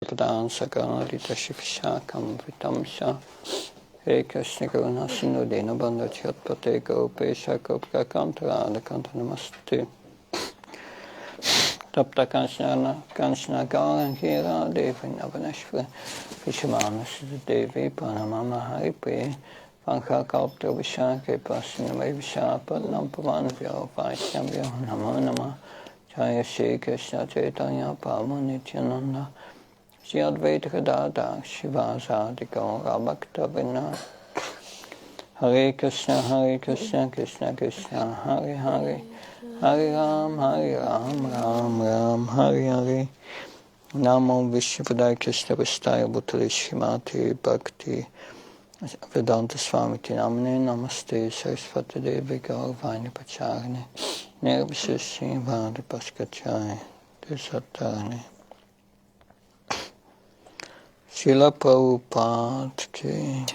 Pradan Saganalita Shivshakam Vitamsha He Krishna Guruna Sinudina Bandha Chatpate Gopesha Gopka Kantara Adakanta Namaste Tapta Kanshna Gaurankira Devi Navaneshwara Vishamana Devi Pranamama Haripe Pankha Kalpta Vishake Pasiname Vishapa Nampavan Vyo Vaishyamyo Namo Nama Jaya Shri Krishna Chaitanya Prabhu Nityananda Shri Advaita Gadadhar Shivasadi Gaura Bhakta Vinod Hare Krishna Krishna Krishna Hare Hare Hare Ram Ram Ram Hare Hare Namo Vishnupadaya Krishna Vistaya Bhutale Srimati Bhakti Vedanta Swami Namane Namaste Saraswati Devi Gauravani Pacharane Nirvishishri Vadi Paskachai Desatarane Srila Prabhupada Ki.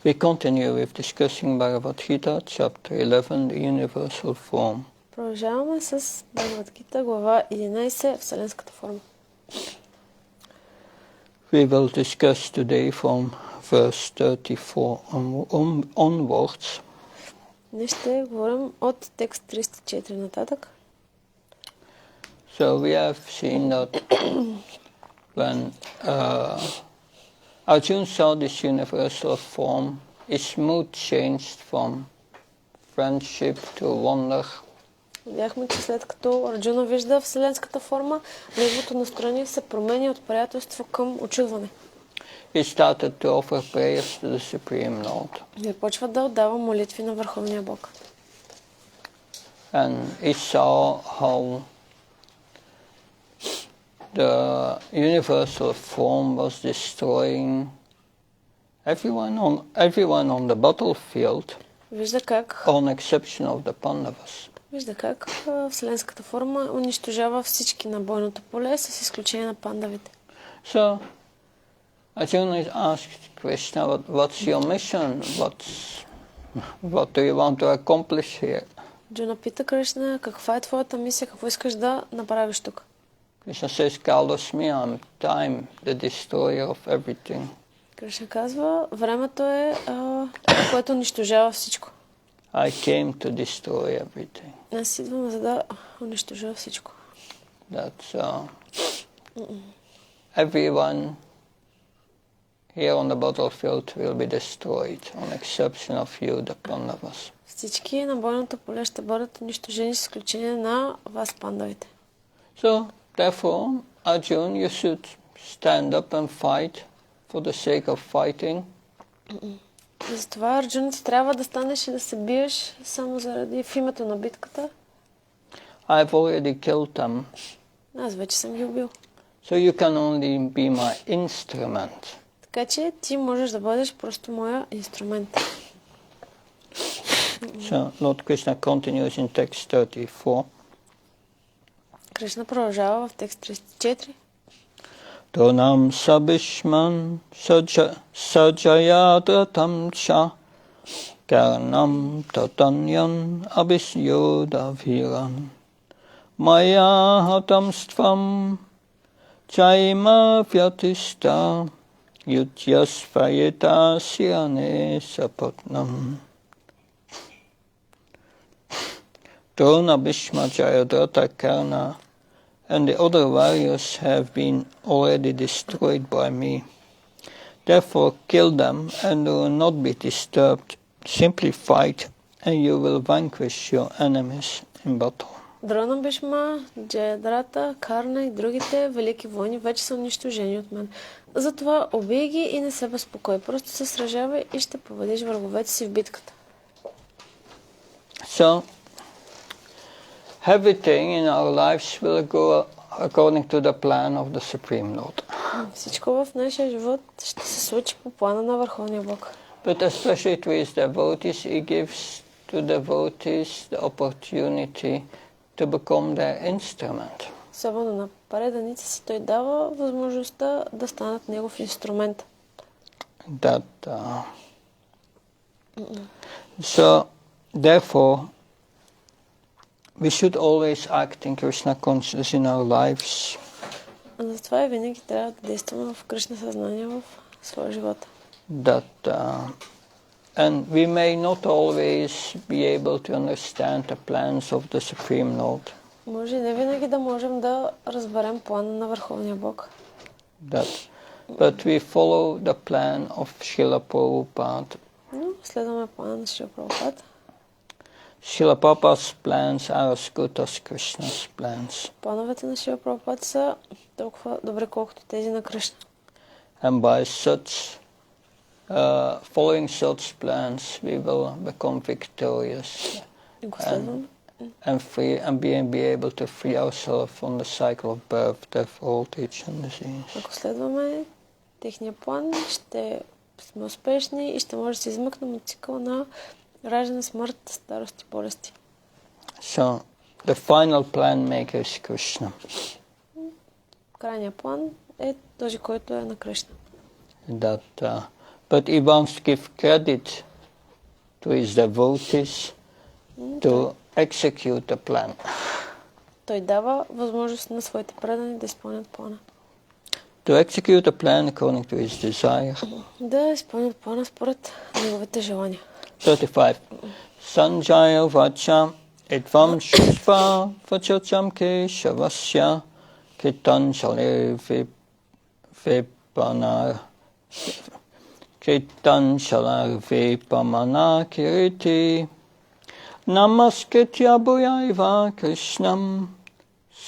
We continue with discussing Bhagavad-gita, chapter 11, the universal form. Продължаваме с Бхагавад-гита, глава 11, Вселенската форма. We will discuss today from verse 34 onwards. Днес ще говорим от текст 34 нататък. So we have seen that when Arjuna saw this universal form, his mood changed from friendship to wonder. Видяхме, че след като Арджуна вижда вселенската форма, неговото настроение се променя от приятелство към очудване. He started to offer prayers to the Supreme Lord. И почва да отдава молитви на Върховния Бог. And he saw how the universal form was destroying everyone on the battlefield, Вижда как on exception of the Pandavas. Вижда как вселенската форма унищожава всички на бойното поле, с изключение на пандавите. So, Arjuna is asked Krishna, what's your mission? What do you want to accomplish here? Арджуна пита Кришна, каква е твоята мисия, какво искаш да направиш тук? Krishna says, Kalos me, I'm time, the destroyer of everything. Кришна казва, времето е, което унищожава всичко. I came to destroy everything. Аз идвам, за да унищожа всичко. That's everyone here on the battlefield will be destroyed, on exception of you, the Pandavas. Всички на бойното поле ще бъдат унищожени с изключение на вас, пандавите. So, therefore, Arjuna, you should stand up and fight for the sake of fighting. Затова, Арджуна, ти трябва да станеш и да се биеш само заради в името на битката. I've already killed them. Аз вече съм ги убил. So you can only be my instrument. Така че ти можеш да бъдеш просто моя инструмент. So Lord Krishna continues in text 34. Кришна продължава в текст 34. Tonam sabishman sajayadratam cha karnam tatanyan abhisyodaviran maya hatamstvam chaima vyatista yutyasvayeta sirane sapatnam. Drona, Bhishma, Jayadratha, Karna and the other warriors have been already destroyed by me. Therefore kill them and do not be disturbed. Simply fight and you will vanquish your enemies in battle. Дрона, Бишма, Джаядрата, Карна и другите велики войни вече са унищожени от мен. Затова убий ги и не се безпокой. Просто се сражавай и ще победиш враговете си в битката. So, everything in our lives will go according to the plan of the Supreme Lord. Всичко в нашия живот ще се случи по плана на Върховния Бог. But especially to his devotees, he gives to devotees the opportunity to become their instrument. Особено на преданици си той дава възможността да станат негов инструмент. So, therefore, we should always act in Krishna consciousness in our lives. Затова и винаги трябва да действаме в Кришна съзнание в своя живот. That and we may not always be able to understand the plans of the Supreme Lord. Може и не винаги да можем да разберем плана на Върховния Бог. But we follow the plan of Srila Prabhupada. Но следваме плана на Шрила Прабхупад. Srila Prabhupada's plans are as good as Krishna's plans. Плановете на Шрила Прабхупад са толкова добре, колкото тези на Кришна. And by such following such plans, we will become victorious and free, and be able to free ourselves from the cycle of birth, death, old age, and disease. Ако следваме техния план, ще сме успешни и ще може да се измъкнем от цикъла на раждане, смърт, старост и болести. So, the final plan maker is Krishna. Крайният план е този, който е на Кришна. But he wants to give credit to his devotees to execute the plan. Той дава възможност на своите предани да изпълнят плана. To execute the plan according to his desire. Да изпълнят плана според неговите желания. 35. Sanjaya vacha etvam shishva vachacham keshavasya kitanchale vipanar Kitanchalar vipamana kiriti Namaskritya bhuyaiva Krishnam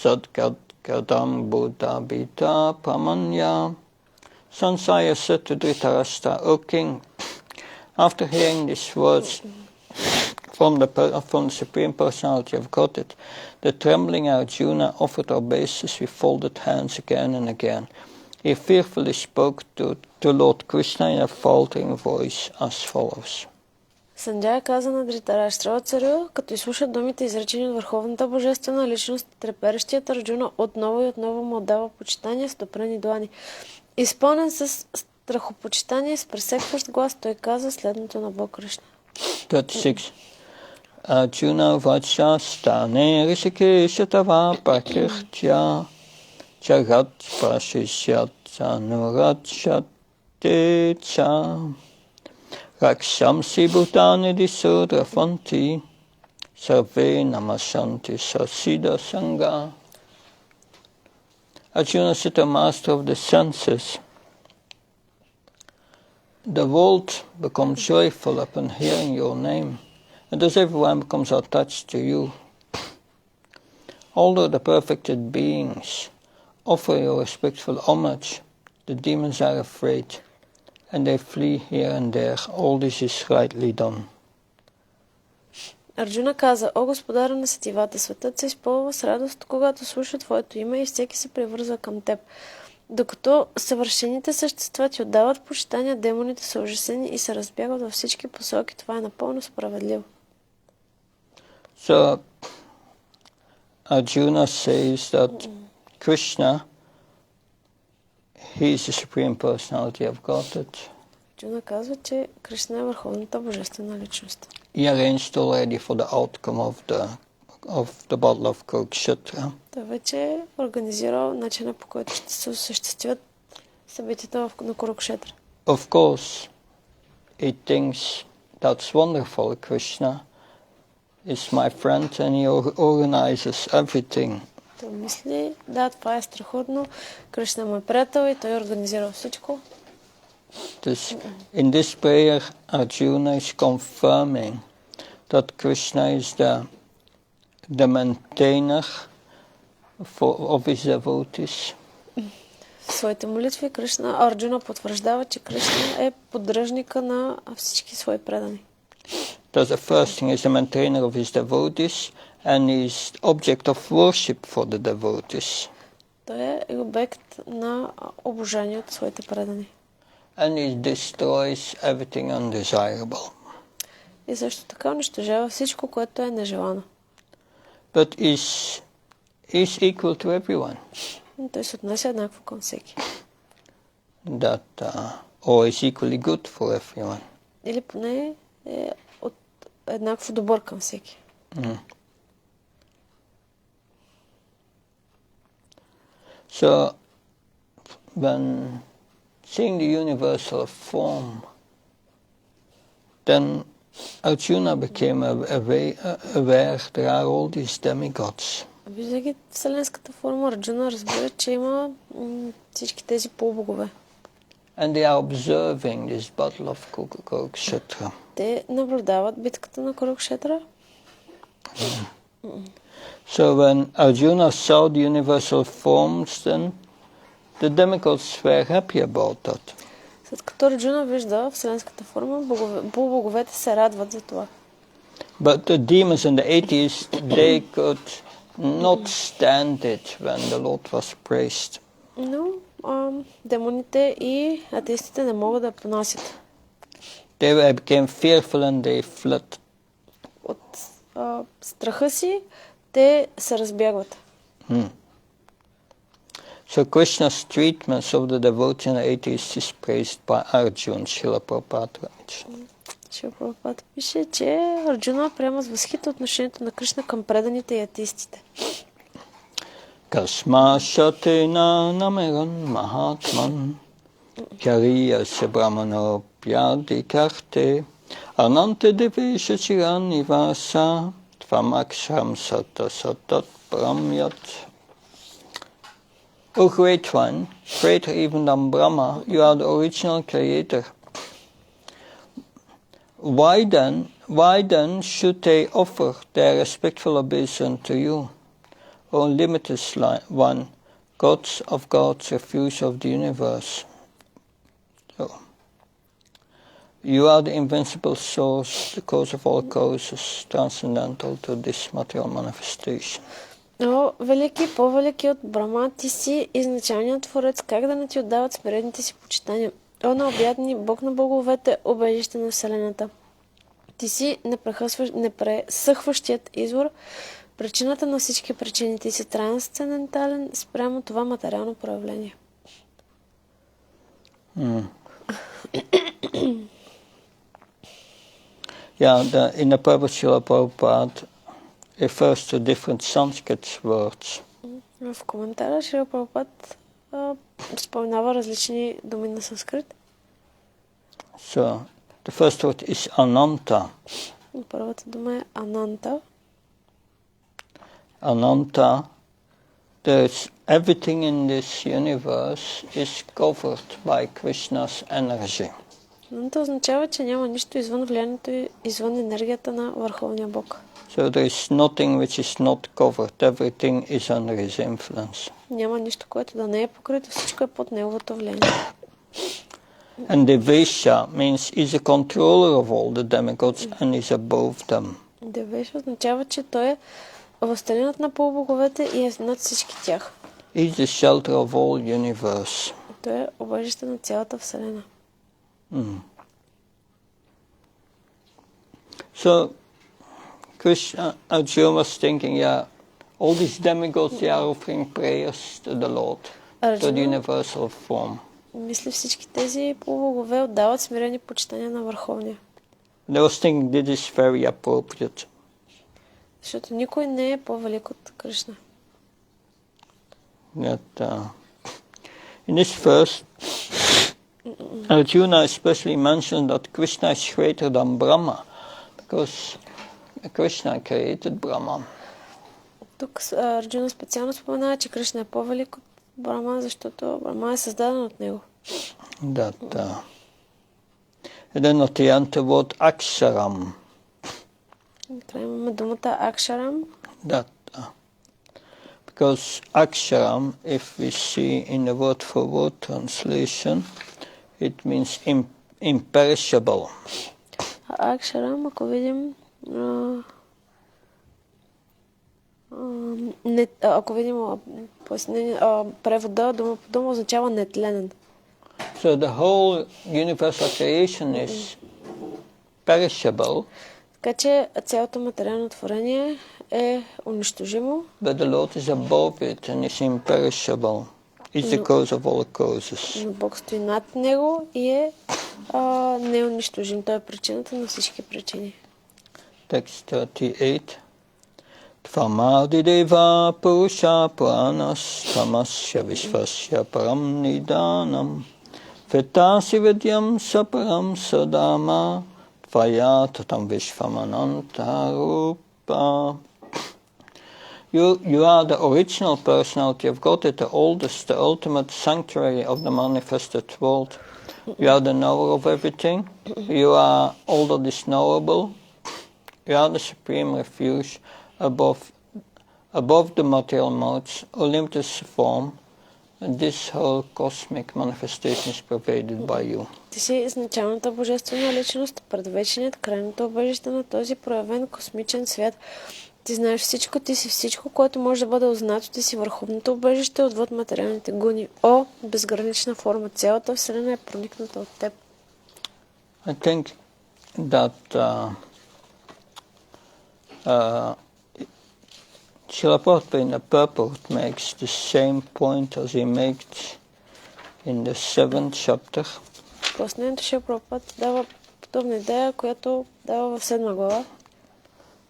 Sadgadam Buddha Bita Pramanya. Sansaya said to Dhritarashtra, O king, after hearing these words from the Supreme Personality of Godhead, the trembling Arjuna offered obeisance with folded hands again and again. He fearfully spoke to Lord Krishna in a faltering voice as follows. Санджая каза на Дритараштрава царю, като изслуша думите изречени от Върховната Божествена личност, треперещият Арджуна отново и отново му отдава почитание с допрени длани. Изпълнен с страхопочитание, с пресекващ глас, той каза следното на Бог Кришна. 36. Arjuna vacha stane rishikesha tava prakirtya Chagat prashishyat anurachyate cha Rakshamsi bhutani disudrafanti Sarve namasanti sasida sangha. Arjuna said, the master of the senses, the world becomes joyful upon hearing your name, and thus everyone becomes attached to you. Although the perfected beings offer you respectful homage, the demons are afraid, and they flee here and there. All this is rightly done. Арджуна каза, о Господара на сетивата, светът се изпълва с радост, когато слуша Твоето име и всеки се привързва към Теб. Докато съвършените същества Ти отдават почитания, демоните са ужасени и се разбягат във всички посоки. Това е напълно справедливо. So, Arjuna says that Krishna, he is the Supreme Personality of Godhead. Арджуна казва, че Кришна е върховната божествена личност. He arranged already for the outcome of the battle of Kurukshetra. Той вече е организирал начина, по който ще се осъществят събитията на Курукшетра. Of course, he thinks that's wonderful. Krishna is my friend and he organizes everything. Той мисли, да, това е страхотно. Кришна му е приятел и той организира всичко. In this prayer, Arjuna is confirming that Krishna is the maintainer of his devotees. В своите молитви Арджуна потвърждава, че Кришна е поддръжника на всички свои предани. That's the first thing, is the maintainer of his devotees and is object of worship for the devotees. Той е обект на обожание от своите предани. And he destroys everything undesirable. И също така унищожава всичко, което е нежелано. But is equal to everyone. Той се отнася еднакво към всеки. That or is equally good for everyone. Или поне е еднакво добър към всеки. So, when seeing the universal form, then Arjuna became aware there are all these demigods. Виждайки вселенската форма, Арджуна разбира, че има всички тези полубогове. And they are observing this battle of Kurukshetra. Те наблюдават битката на Курукшетра. So when Arjuna saw the universal forms, then the demigods were happy about that. След като Арджуна вижда вселенската форма, полубоговете се радват за това. But the demons and the atheists, they could not stand it when the Lord was praised. Но демоните и атеистите не могат да понасят. They became fearful and they fled. От страха си те се разбягват. So Krishna's treatment of the devotee and atheist is praised by Arjuna, Srila Prabhupada writes. Шрила Прабхупада пише, че Арджуна приема с възхит отношението на Кришна към преданите и атеистите. Kasma Shatena Nameran Mahatman Kariya Brahmano Pyadi Karte Anante Devesha Chiranivasa Tvamaksham Sata Satat Brahmyat. O Great One, greater even than Brahma, you are the original creator. Why then should they offer their respectful obeisance to you? O limitless one, gods of gods, refuge of the universe. So, you are the invincible source, the cause of all causes, transcendental to this material manifestation. О, велики, по-велики от Брама, ти си изначалният творец, как да не ти отдават смирените си почитания? О, необятни, Бог на боговете, убежище на Вселената. Ти си непресъхващият извор, причината на всички причини. Ти си трансцендентален спрямо това материално проявление. In the purpose Srila Prabhupada refers to different Sanskrit words. В коментара Шрила Прабхупада споменава различни думи на санскрит. So, the first word is Ananta. Първата дума е Ананта. Ananta, there's everything in this universe is covered by Krishna's energy. Ананта означава, че няма нищо извън влиянието и извън енергията на Върховния Бог. So there is nothing which is not covered. Everything is under his influence. Няма нищо, което да не е покрито. Всичко е под неговото влияние. And Devesha means he's a controller of all the demigods and is above them. Девеша означава, че той е властелинът на полубоговете и е над всички тях. He's the shelter of all universe. Той е убежище на цялата Вселена. So Arjuna was thinking, all these demigods, they are offering prayers to the Lord, to the universal form. Мисля, всички тези полубогове отдават смирени почитания на Върховния. They was thinking this is very appropriate. Защото никой не е по-велик от Кришна. In this verse, Arjuna especially mentioned that Krishna is greater than Brahma, because Krishna created Brahma. Тук Арджуна специално споменава, че Кришна е по-велик от Брама, защото Брама е създаден от него. And then at the end the word Aksharam. Накрая имаме думата Акшарам. Because Aksharam, if we see in the word for word translation, it means imperishable. Акшарам, ако видим превода, дума по дума означава нетленен. So the whole universal creation is perishable. Така че цялото материално творение е унищожимо. But the Lord is above it and is imperishable. It's the cause of all causes. Но Бог стои над него и е неунищожим. Той е причината на всички причини. Text 38. Tvamadideva Purusha Puranas Tamasya Vishvasya Param Nidanam Vetasi Vidyam Saparam Sadama Tvaya Tatam Vishvamanantarupa. You are the original personality of God, the oldest, the ultimate sanctuary of the manifested world. You are the knower of everything. You are all that is knowable. You are the supreme refuge above the material modes, limitless form, and this whole cosmic manifestation is pervaded by you. Ти си изначалната божествена личност, предвечният, крайното убежище на този проявен космичен свят. Ти знаеш всичко, ти си всичко, което може да бъде узнато, ти си върховното убежище отвъд материалните гуни. О, безгранична форма, цялата Вселена е проникната от теб. I think that Srila Prabhupada in the purport makes the same point as he makes in the 7th chapter. Пояснението Шрила Прабхупада дава подобна идея, която дава в 7 глава.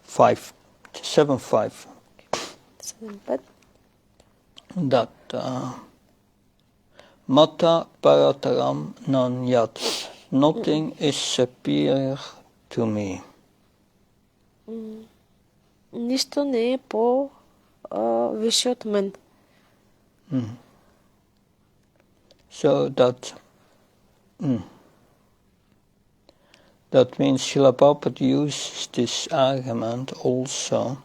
7.5. 7.5. That Mata Parataram Nan Yat. Nothing is superior to me. Нищо не е по-висше от мен. So that means Srila Prabhupada uses this argument also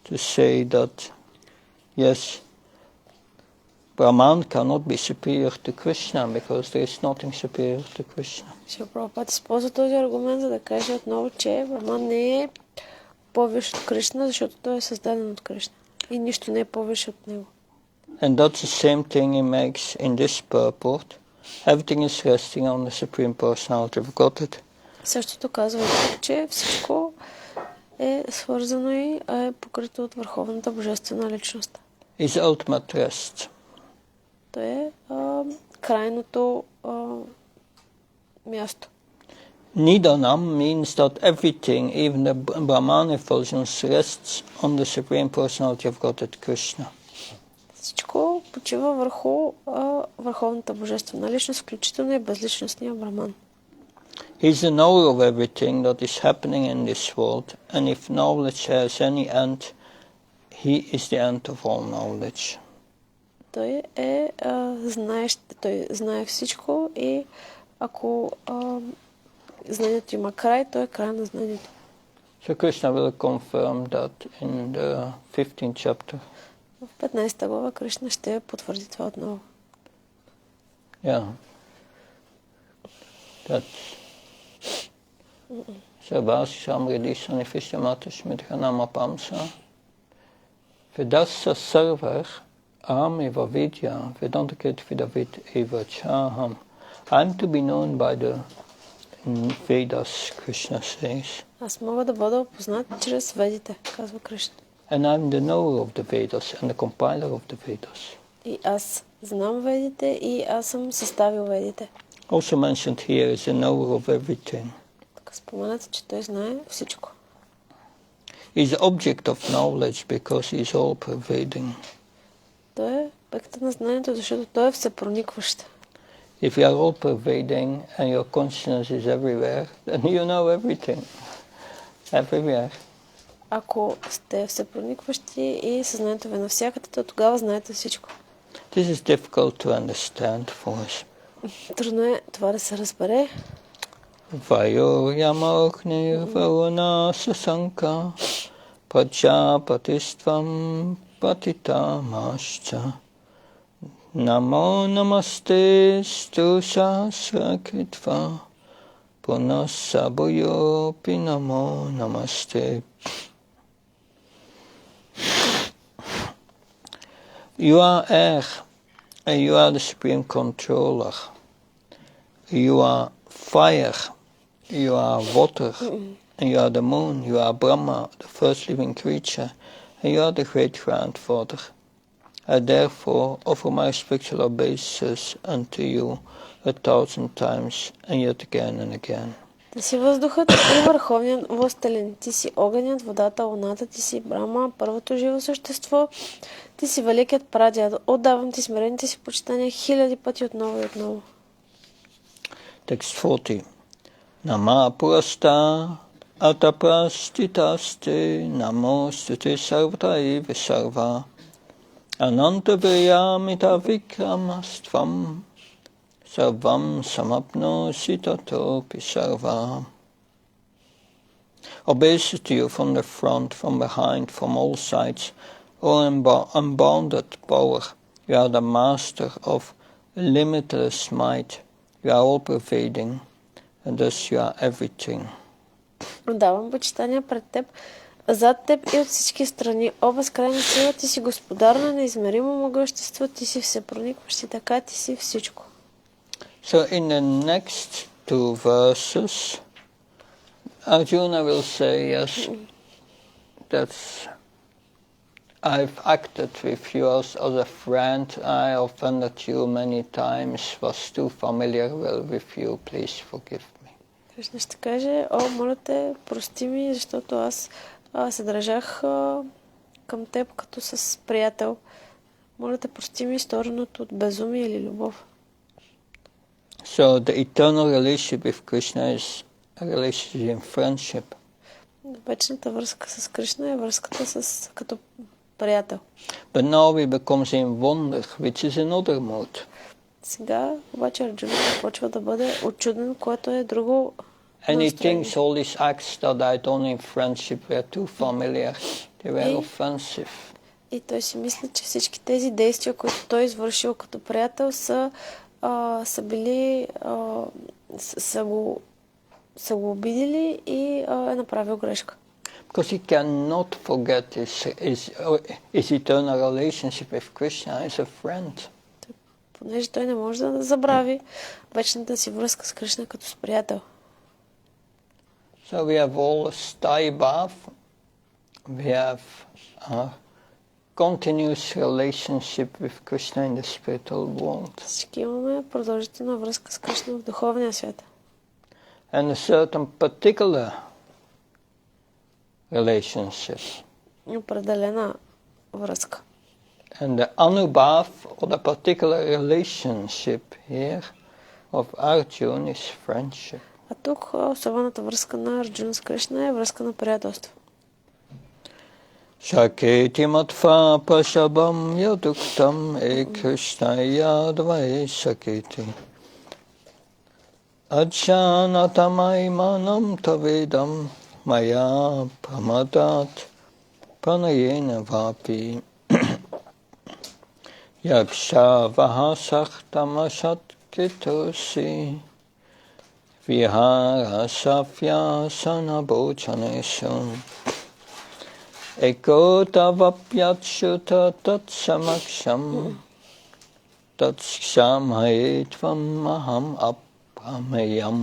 to say that yes, Brahman cannot be superior to Krishna because there is nothing superior to Krishna. Шрила Прабхупада използва този аргумент, за да каже отново, че Браман не е по-висше от Кришна, защото той е създаден от Кришна. И нищо не е по-висше от него. And that's the same thing he makes in this purport. Everything is resting on the Supreme Personality of Godhead. Същото казва, че всичко е свързано и е покрито от върховната божествена личност. Is ultimate rest. То е крайното място. Nidanam means that everything, even the Brahman effulgence, rests on the Supreme Personality of Godhead, Krishna. Всичко почива върху върховната божествена личност, включително и безличностния Браман. He is the knower of everything that is happening in this world, and if knowledge has any end, he is the end of all knowledge. Той е знаещ, той знае всичко и ако знанието има край, той е край на знанието. So Krishna will confirm that in the 15th chapter. В 15 глава Кришна ще потвърди това отново. Yeah. That's Sabasi Samridi Sanifishamata Shmidhanama Pamsa Vedasa Sarvar Amiva Vidya Vedantakit Vidavid Eva Chaham. I'm to be known by the Vedas, Krishna says. Аз мога да бъда опознат чрез ведите, казва Кришна. And I'm the knower of the Vedas and the compiler of the Vedas. И аз знам ведите и аз съм съставил ведите. Also mentioned here is the knower of everything. Така споменате, че той знае всичко. He's the object of knowledge because he's all pervading. Той е обектът на знанието, защото той е всепроникващ. If you are all pervading and your consciousness is everywhere, then you know everything. Everywhere. Ако сте всепроникващи и съзнанието ви навсякъде, то тогава знаете всичко. This is difficult to understand for us. Трудно е това да се разбере. Vayo yamognir varuna sasanka prajapatistvam patitamascha namo namaste stu sasrakritva punasabuyopi namo namaste. You are air, and you are the supreme controller. You are fire, you are water, and you are the moon, you are Brahma, the first living creature, and you are the great grandfather. I therefore offer my spiritual obeisances unto you 1,000 times, and yet again and again. Ти си въздухът и върховният властелин. Ти си огънят, водата, луната, ти си Брама, първото живо същество. Ти си великият прадядо. Отдавам ти смирените си почитания хиляди пъти отново и отново. Текст 40. Нама пураста атапраститасте намостите сарватай висарва ананта виямита викрамаствам сарвам самапноси тато писарва. Obeys to you from the front, from behind, from all sides, O unbounded power. You are the master of limitless might. You are all-pervading, and thus you are everything. Отдавам почитания пред теб, зад теб и от всички страни. О, безкрайна сила, ти си господар на неизмеримо могъщество, ти си всепроникващ и така ти си всичко. So in the next two verses, Arjuna will say, yes, that's, I've acted with you as a friend, I offended you many times, was too familiar with you, please forgive me. Кришна ще каже, о, моля те, прости ми, защото аз се държах към теб като с приятел. Моля те, прости ми стореното от безумие или любов. So the eternal relationship with Krishna is a relationship in friendship. Вечната връзка с Кришна е връзката с като приятел. But now we becomes in wonder, which is another mode. Сега обаче Арджуна започва да бъде отчуден, което е друго And he настроение. thinks all these acts that I done in friendship were too familiar. They were offensive. И той си мисли, че всички тези действия, които той извършил като приятел, са били, са го обидили и е направил грешка. Because he cannot forget his eternal relationship with Krishna as a friend. Понеже той не може да забрави вечната си връзка с Кришна като с приятел. So we have all a sthai bhav. We have a continuous relationship with Krishna in the spiritual world. Всички имаме продължителна връзка с Кришна в духовния свят. And a certain particular relationship. Определена връзка. And the anubhav, or the particular relationship here of Arjuna is friendship. А тук особената връзка на Арджуна с Кришна е връзка на приятелство. Shaketi matva pashabam yaduktam Krishna yadvai shaketi Ajanatamai manam tavedam maya pramadat pranayena vapi Yaksha vahasaktamasat kitusi Vihara safya sanabhochanesu Ekotavapyatshuta tatsamaksham tatsamaetvam maham apameyam.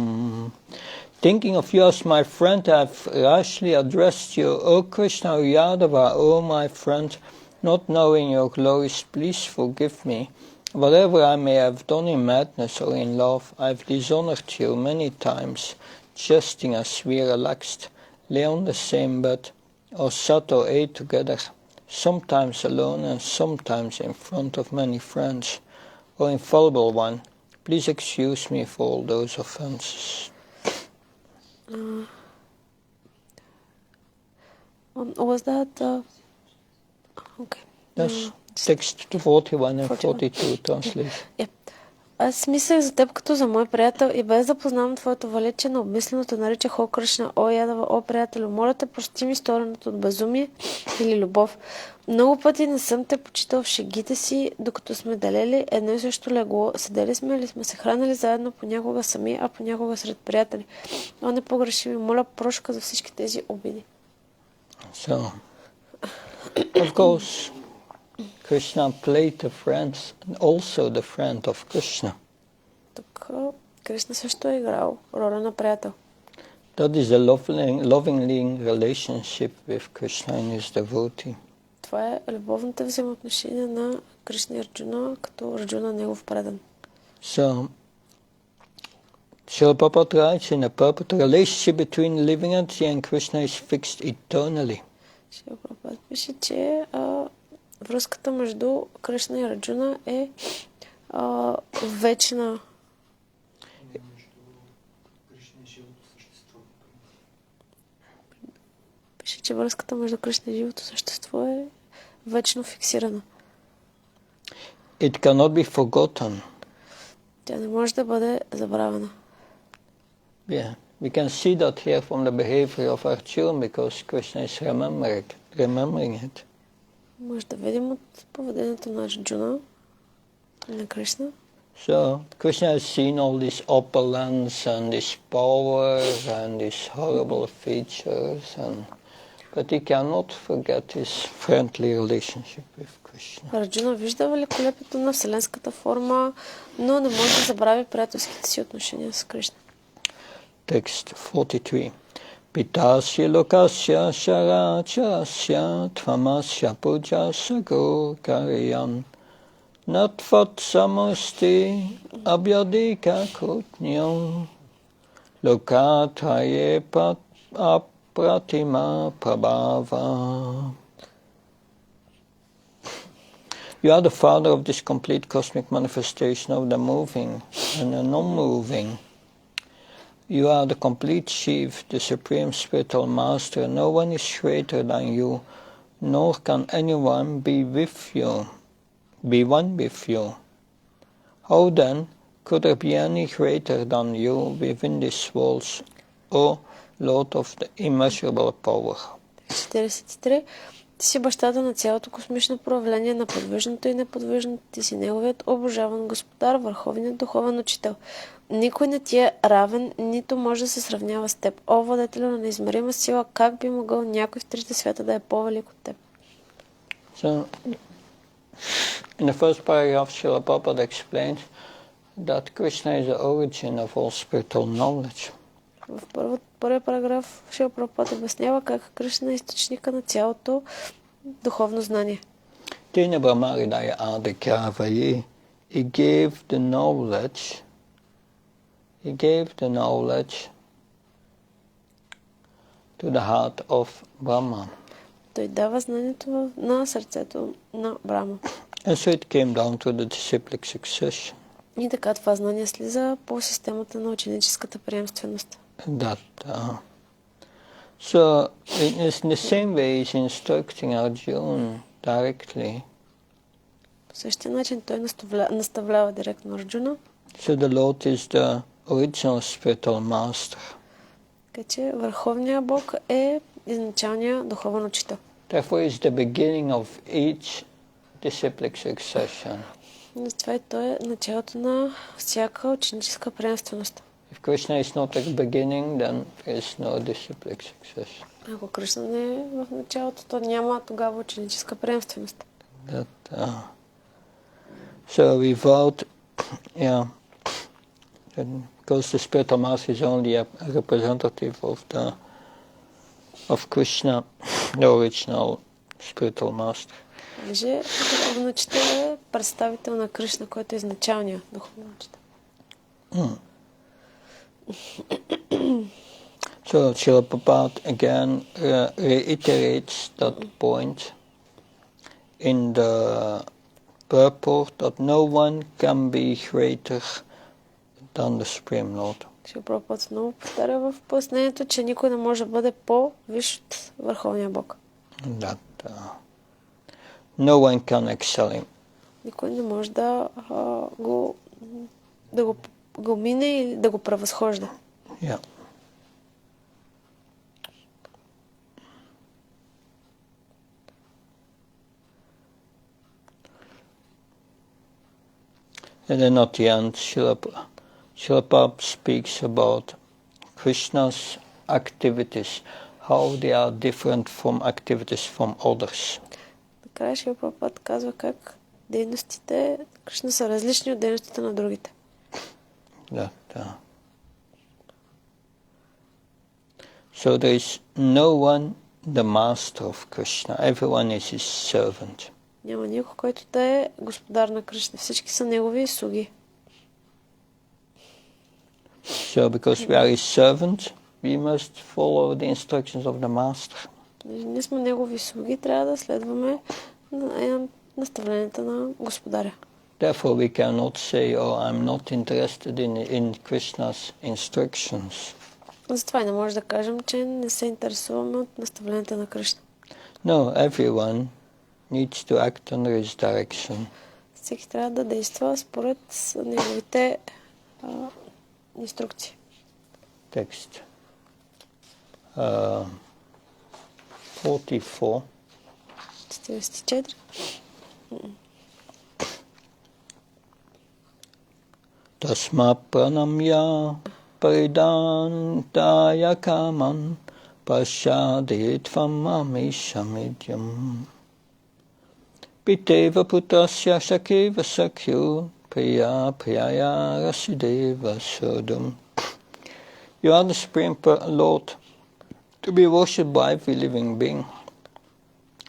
Thinking of you as my friend, I have rashly addressed you, O Krishna, O Yadava, O my friend, not knowing your glories, please forgive me. Whatever I may have done in madness or in love, I have dishonored you many times, jesting as we relaxed, lay on the same bed, or sat or ate together, sometimes alone and sometimes in front of many friends. O infallible one, please excuse me for all those offenses. Was that okay? That's text 41 and 42 translation. Yeah. Аз мислех за теб като за мой приятел и без да познавам твоето величие на обмислено те наричах о Кришна, о Ядава, о приятелю. Моля те, прости ми стореното от безумие или любов. Много пъти не съм те почитал в шегите си, докато сме делели едно и също легло. Седели сме или сме се хранили заедно, понякога сами, а понякога сред приятели. О, не погреши ми, моля прошка за всички тези обиди. So, of course, Krishna played the friend, also the friend of Krishna. Тук Кришна също е играл роля на приятел. That is a loving relationship with Krishna and his devotee. Това е любовните взаимоотношения на Кришна и Арджуна, като Арджуна негов предан. So, Srila Prabhupada writes in the purport, the relationship between living entity and Krishna is fixed eternally. Шрила Прабхупада пише, че връзката между Кришна и Арджуна е вечна. Пише, че връзката между Кришна и живото същество е вечно фиксирана. It cannot be forgotten. Тя не може да бъде забравена. Yeah, we can see that here from the behavior of Arjuna because Krishna is remembering it. Може да видим от поведението на Арджуна и на Кришна. So Krishna has seen all these opulence and this power and these horrible features, but he cannot forget his friendly relationship with Krishna. Арджуна вижда великолепието на вселенската форма, но не може да забрави приятелските си отношения с Кришна. Text 43. Pitasya lokasya sharacharasya tvamasya pujasya gurkaryan natvat samusti abhyadika kutnyam lokataye apratima prabhava. You are the father of this complete cosmic manifestation of the moving and the non-moving. You are the complete chief, the supreme spiritual master. No one is greater than you, nor can anyone be one with you. How then could there be any greater than you within these walls, O Lord of the immeasurable power? 43. Ти си бащата на цялото космично проявление на подвижното и неподвижното. Ти си неговият обожаван господар, върховният духовен учител. Никой не ти е равен, нито може да се сравнява с теб. О, владетелю на неизмерима сила, как би могъл някой в трите свята да е по-велик от теб? So, in the first paragraph, Srila Prabhupada explains that Krishna is the origin of all spiritual knowledge. В първия параграф Шрила Прабхупада обяснява как Кришна е източника на цялото духовно знание. Tena Brahmaridaya Adhikavayi, he gave the knowledge to the heart of Brahma. Той дава знанието на сърцето на Брахма. And so it came down to the disciplic succession. И така това знание слиза по системата на ученическата приемственост. So in the same way he's instructing Arjuna directly. По същия начин той наставлява директно Арджуна. So the Lord is the original spiritual master. Така че върховният Бог е изначалният духовен учител. Therefore is the beginning of each disciplic succession. Това и той е началото на всяка ученическа приемственост. If Krishna is not at the beginning, then there is no disciplic succession. Ако Кришна не е в началото, то няма тогава ученическа приемственост. So without, because the spiritual master is only a representative of Krishna, the original spiritual master. Понеже духовен учител е представител на Кришна, който е изначалният духовен учител. So Srila Prabhupada again reiterates that point in the purport that no one can be greater than the Supreme Lord. Шрила Прабхупада отново повтаря в пояснението, че никой не може да бъде по-висш от Върховния Бог. That no one can excel him. Никой не може да го мине или да го превъзхожда. Yeah. And then at the end, Srila Prabhupada speaks about Krishna's activities, how they are different from activities from others. Накрая Шрила Прабхупада казва как дейностите Кришна са различни от дейностите на другите. So there is no one the master of Krishna. Everyone is his servant. Няма никой, който да е господар на Кришна. Всички са негови слуги. So because we are his servants, we must follow the instructions of the master. Ние сме негови слуги, трябва да следваме наставленията на Господаря. Therefore we cannot say, oh, I'm not interested in Krishna's instructions. Затова и не може да кажем, че не се интересуваме от наставленията на Кришна. No, everyone needs to act under his direction. Всеки трябва да действа според неговите инструкции. Text 44. 44. Tasma pranamya paridantaya kaman pasyaditvam amishamidhyam piteva putasya sakeva sakyu priya priyaya rasideva sodum. You are the Supreme Lord, to be worshipped by every living being.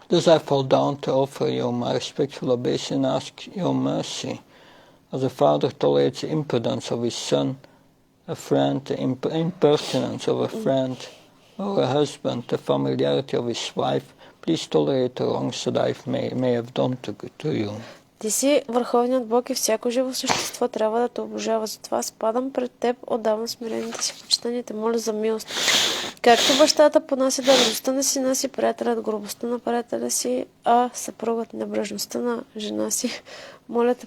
Thus I fall down to offer you my respectful obeisance and ask your mercy. As a father tolerates the impudence of his son, a friend the impertinence of a friend, or a husband the familiarity of his wife, please tolerate the wrongs that I may have done to you. Ти си върховният Бог и всяко живо същество трябва да те обожава. Затова спадам пред теб, отдавам смирените си почитания, те моля за милост. Както бащата понася дързостта на сина си, приятелят грубостта на приятеля си, а съпругът небрежността на жена си, моля те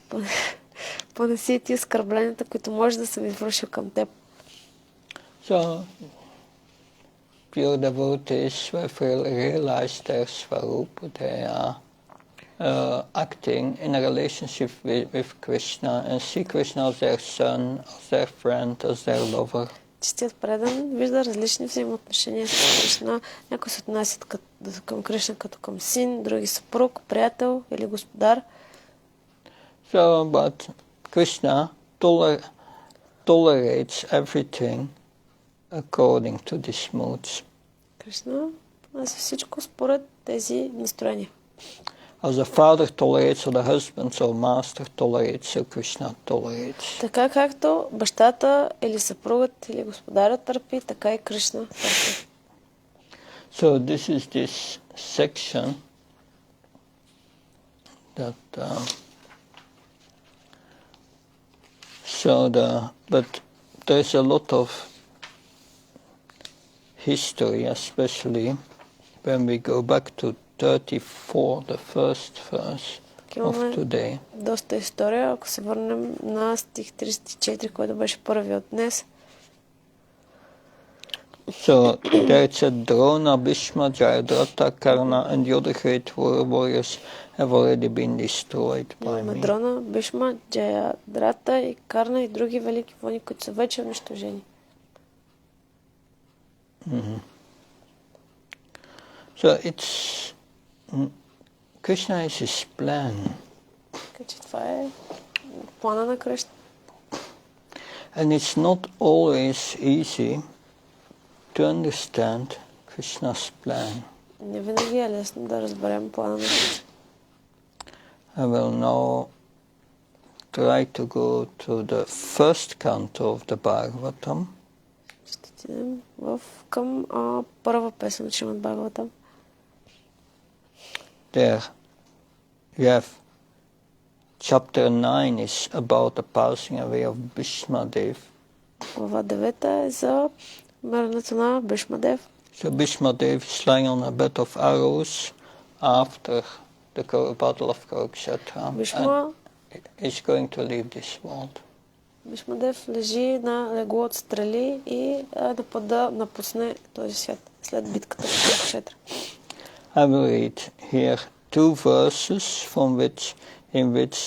понеси ти оскърбленията, които може да съм извършил към теб. So, pure devotees have realized their swarupa. They are acting in a relationship with Krishna and see Krishna as their son, as their friend, as their lover. Чистият предан вижда различни взаимоотношения с Кришна. Някои се отнасят към Кришна като към син, други съпруг, приятел или господар. So, but Krishna tolerates everything according to these moods. Кришна понася всичко според тези настроения. As a father tolerates, or the husband or master tolerates, so Krishna tolerates. Така както бащата или съпругът или господарят търпи, така и Кришна търпи. So this is this section that but there's a lot of history, especially when we go back to 34, the first verse of today. Доста история, ако се върнем на стих 34, който беше първи от днес. So there it said Drona, Bhishma, Jayadratha, Karna and the other great warriors have already been destroyed by me. Дрона, Бишма, Джаядрата и Карна и други велики войни, които са вече унищожени. So Krishna is his plan. Това е плана на Кришна. And it's not always easy to understand Krishna's plan. Не винаги е лесно да разберем плана на Кришна. I will now try to go to the first canto of the Bhagavatam. Ще отидем към първа песен от Шримад Бхагаватам. There you have chapter 9 is about the passing away of Bhishmadev. Глава 9 е за умирането на Бишмадев. So Bhishmadev is lying on a bed of arrows after the battle of Kurukshetra and is going to leave this world. Бишмадев лежи на легло от стрели и да напусне този свят след битката в Курукшетра. I will read here two verses in which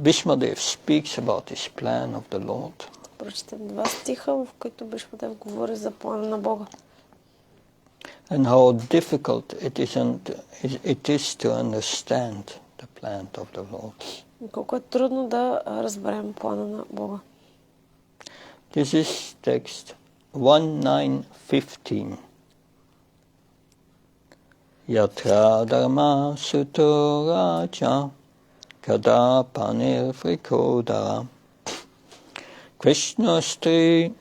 Bhishmadev speaks about his plan of the Lord. Прочетем два стиха, в които Бишмадев говори за плана на Бога. And how difficult it is to understand the plan of the Lord. Колко е трудно да разберем плана на Бога. This is text 1915. Yatra dharma suto raja kada panir frikodara Krishnastri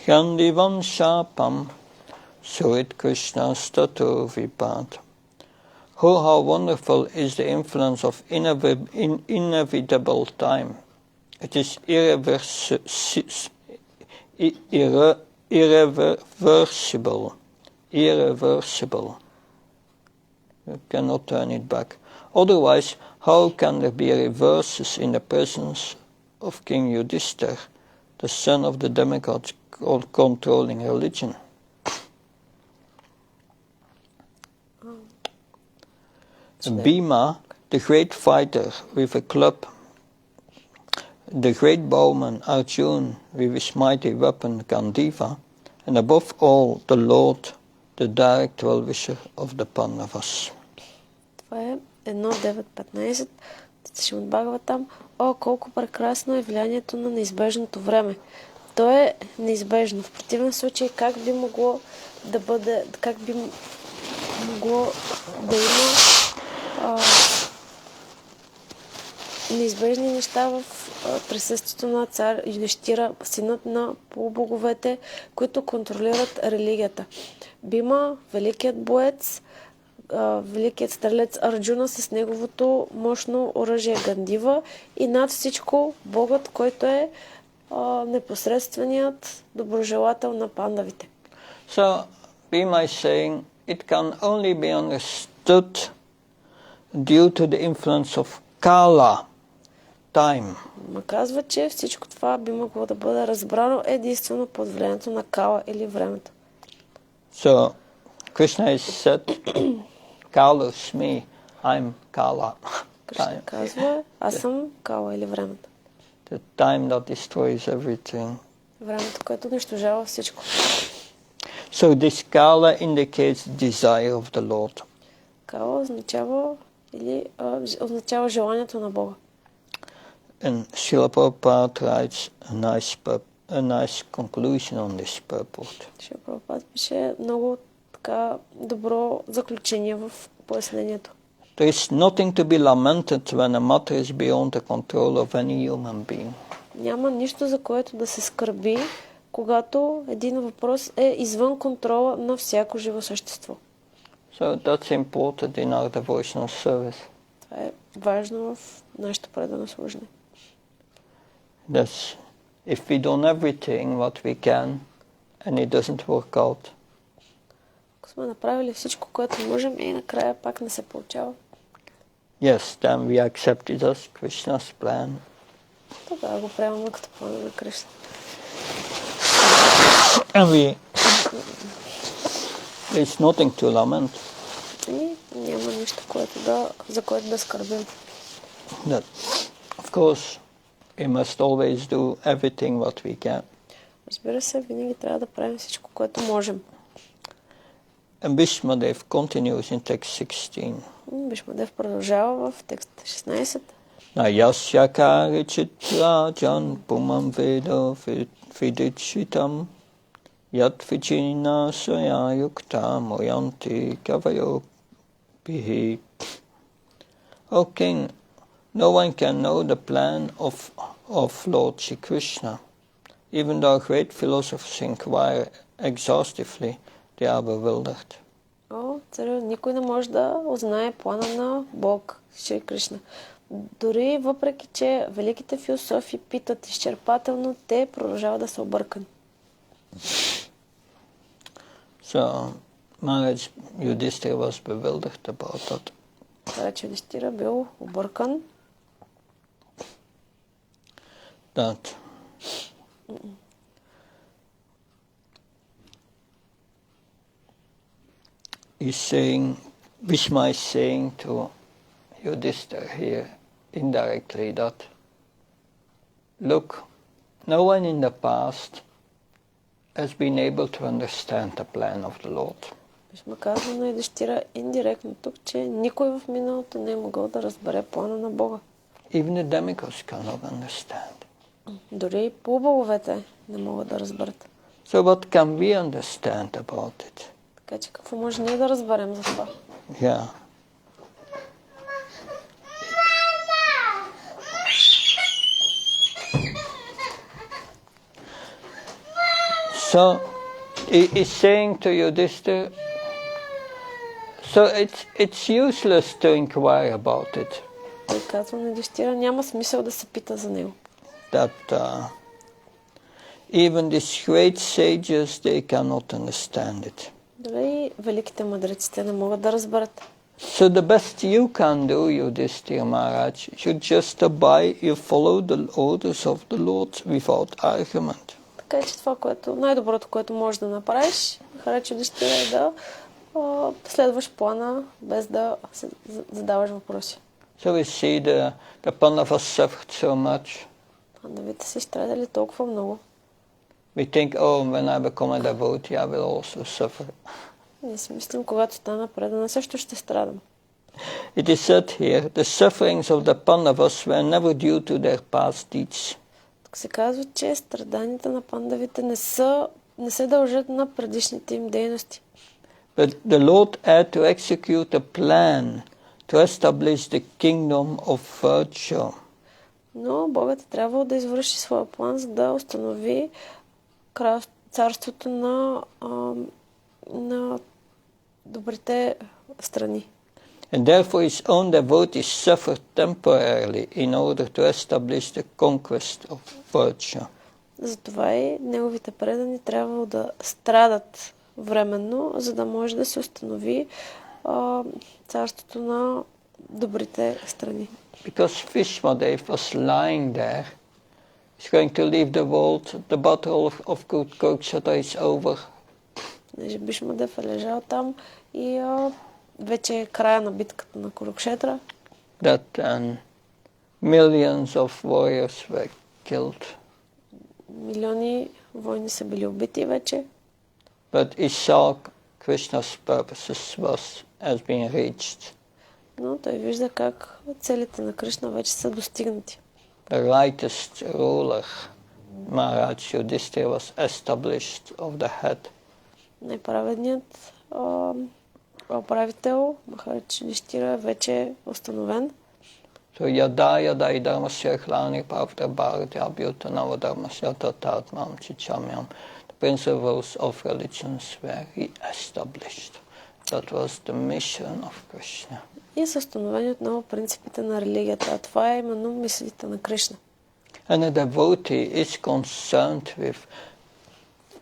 Kyandivam Shapam Surit Krishna Stato Vipad. Oh, how wonderful is the influence of inevitable time. It is irreversible. You cannot turn it back. Otherwise, how can there be reverses in the presence of King Yudhishthira, the son of the demigod controlling religion? Bhima, the great fighter with a club, the great bowman Arjuna with his mighty weapon Gandiva, and above all the Lord, the direct well-wisher of the Pandavas. Това е 1.9.15. Шримад Бхагаватам. О, колко прекрасно е влиянието на неизбежното време. То е неизбежно. В противен случай как би могло да бъде, как би могло да има неизбежни неща в присъствието на цар Юдхиштира, синът на полубоговете, които контролират религията. Бима, великият боец, великият стрелец Арджуна с неговото мощно оръжие Гандива и над всичко Богът, който е непосредственият доброжелател на пандавите. So, Bhima is saying it can only be understood due to the influence of Kala, time. Ма казва, че всичко това би могло да бъде разбрано единствено под влиянието на Кала или времето. So, Krishna is said, Kala's me, I'm Kala. Кришна казва, аз съм Кала или времето. The time that destroys everything. Времето, което унищожава всичко. So this Kala indicates desire of the Lord. Кала означава желанието на Бога. And Srila Prabhupada writes a nice conclusion on this purport. Шрила Прабхупад пише много така добро заключение в пояснението. There is nothing to be lamented when a matter is beyond the control of any human being. Няма нищо, за което да се скърби, когато един въпрос е извън контрола на всяко живо същество. So that's important in our devotional service. Това е важно в нашето предано служение. That's if we done everything what we can and it doesn't work out. Ако сме направили всичко, което можем и накрая пак не се получава. Yes, then we accept it as Krishna's plan. Тогава го приемаме като плана на Кришна. And there's nothing to lament. И няма нищо, за което да скърбим. That, of course, we must always do everything what we can. Разбира се, винаги трябва да правим всичко, което можем. And Bhishmadev continues in text 16. Бишмадев продължава в текст 16. Nayasya karichit rajan pumam veda vidichitam yat vichina saya yukta moyanti kavayo pihi. O king, no one can know the plan of Lord Shri Krishna. Even though great philosophers inquire exhaustively, they are bewildered. О, царю, никой не може да узнае плана на Бог, Шри Кришна. Дори въпреки, че великите философи питат изчерпателно, те продължават да са объркани. So, Maharaj Yudhishthira was bewildered about that. Царят Юдхиштира бил объркан. That Bhishma is saying to Yudhishthira here indirectly that, look, no one in the past has been able to understand the plan of the Lord. Бишма казва на Юдхиштира индиректно тук, че никой в миналото не е могъл да разбере плана на Бога. Even the demigods cannot understand. Дори и полубоговете не могат да разберат. So what can we understand about it? Така че какво може ние да разберем за това? Yeah. So he's saying to Yudhishthira, so it's useless to inquire about it. Той казва на Юдхиштира, няма смисъл да се пита за него. That even these great sages, they cannot understand it. Дали великите мъдреци те не могат да разберат. So the best you can do, Yudhishthira Maharaj, you just abide, you follow the orders of the Lord without argument. Така че това, което най-доброто, което можеш да направиш, харече Юдхиштира, е да следваш плана, без да се задаваш въпроси. So we see the Pandavas suffered so much. Пандавите са изстрадали толкова много. We think, oh, when I become a devotee, I will also suffer. Ние си мислим, когато стана предана, също ще страдам. It is said here, the sufferings of the Pandavas were never due to their past deeds. Тук се казва, че страданията на пандавите не се дължат на предишните им дейности. But the Lord had to execute a plan to establish the kingdom of virtue. Но Богът е трябвало да извърши своя план, за да установи царството на добрите страни. And therefore his own devotees suffered temporarily in order to establish the conquest of virtue. Затова и неговите предани трябвало да страдат временно, за да може да се установи царството на добрите страни. Because Vishmadev was lying there, he's going to leave the world, the battle of Kurukshetra is over. Бишмадев е лежал там и вече е края на битката на Курукшетра. That millions of warriors were killed. Милиони войни са били убити вече. But he saw Krishna's purposes has been reached. Но той вижда как целите на Кришна вече са достигнати. The rightest ruler, Maharaj Yudhishthira, was established of the head. Най-праведният управител, Махарадж Юдхиштира, вече е установен. So yada idharmasya klani pravda bharatya abhyutanava dharmasya tatatmam chichamyam. The principles of religions were re-established. That was the mission of Krishna. И са установени отново принципите на религията, а това е именно мислите на Кришна. And a devotee is concerned with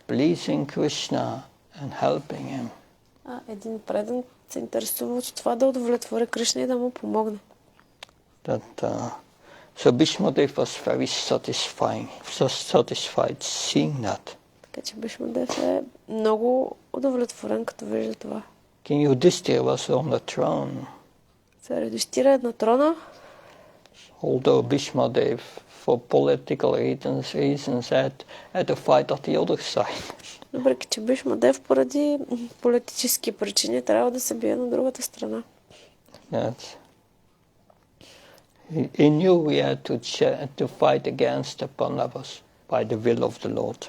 pleasing Krishna and helping him. Един предан се интересува от това да удовлетвори Кришна и да му помогне. So Bhishmadev was very satisfied seeing that. Така че Бишмадев е много удовлетворен, като вижда това. King Yudhishthira was on the throne. Цар Юдхиштира е на трона. Although Bhishmadev, for political reasons, had to fight at the other side. Въпреки че Бишмадев поради политически причини трябва да се бие на другата страна. Yes. He knew we had to fight against the Pandavas by the will of the Lord.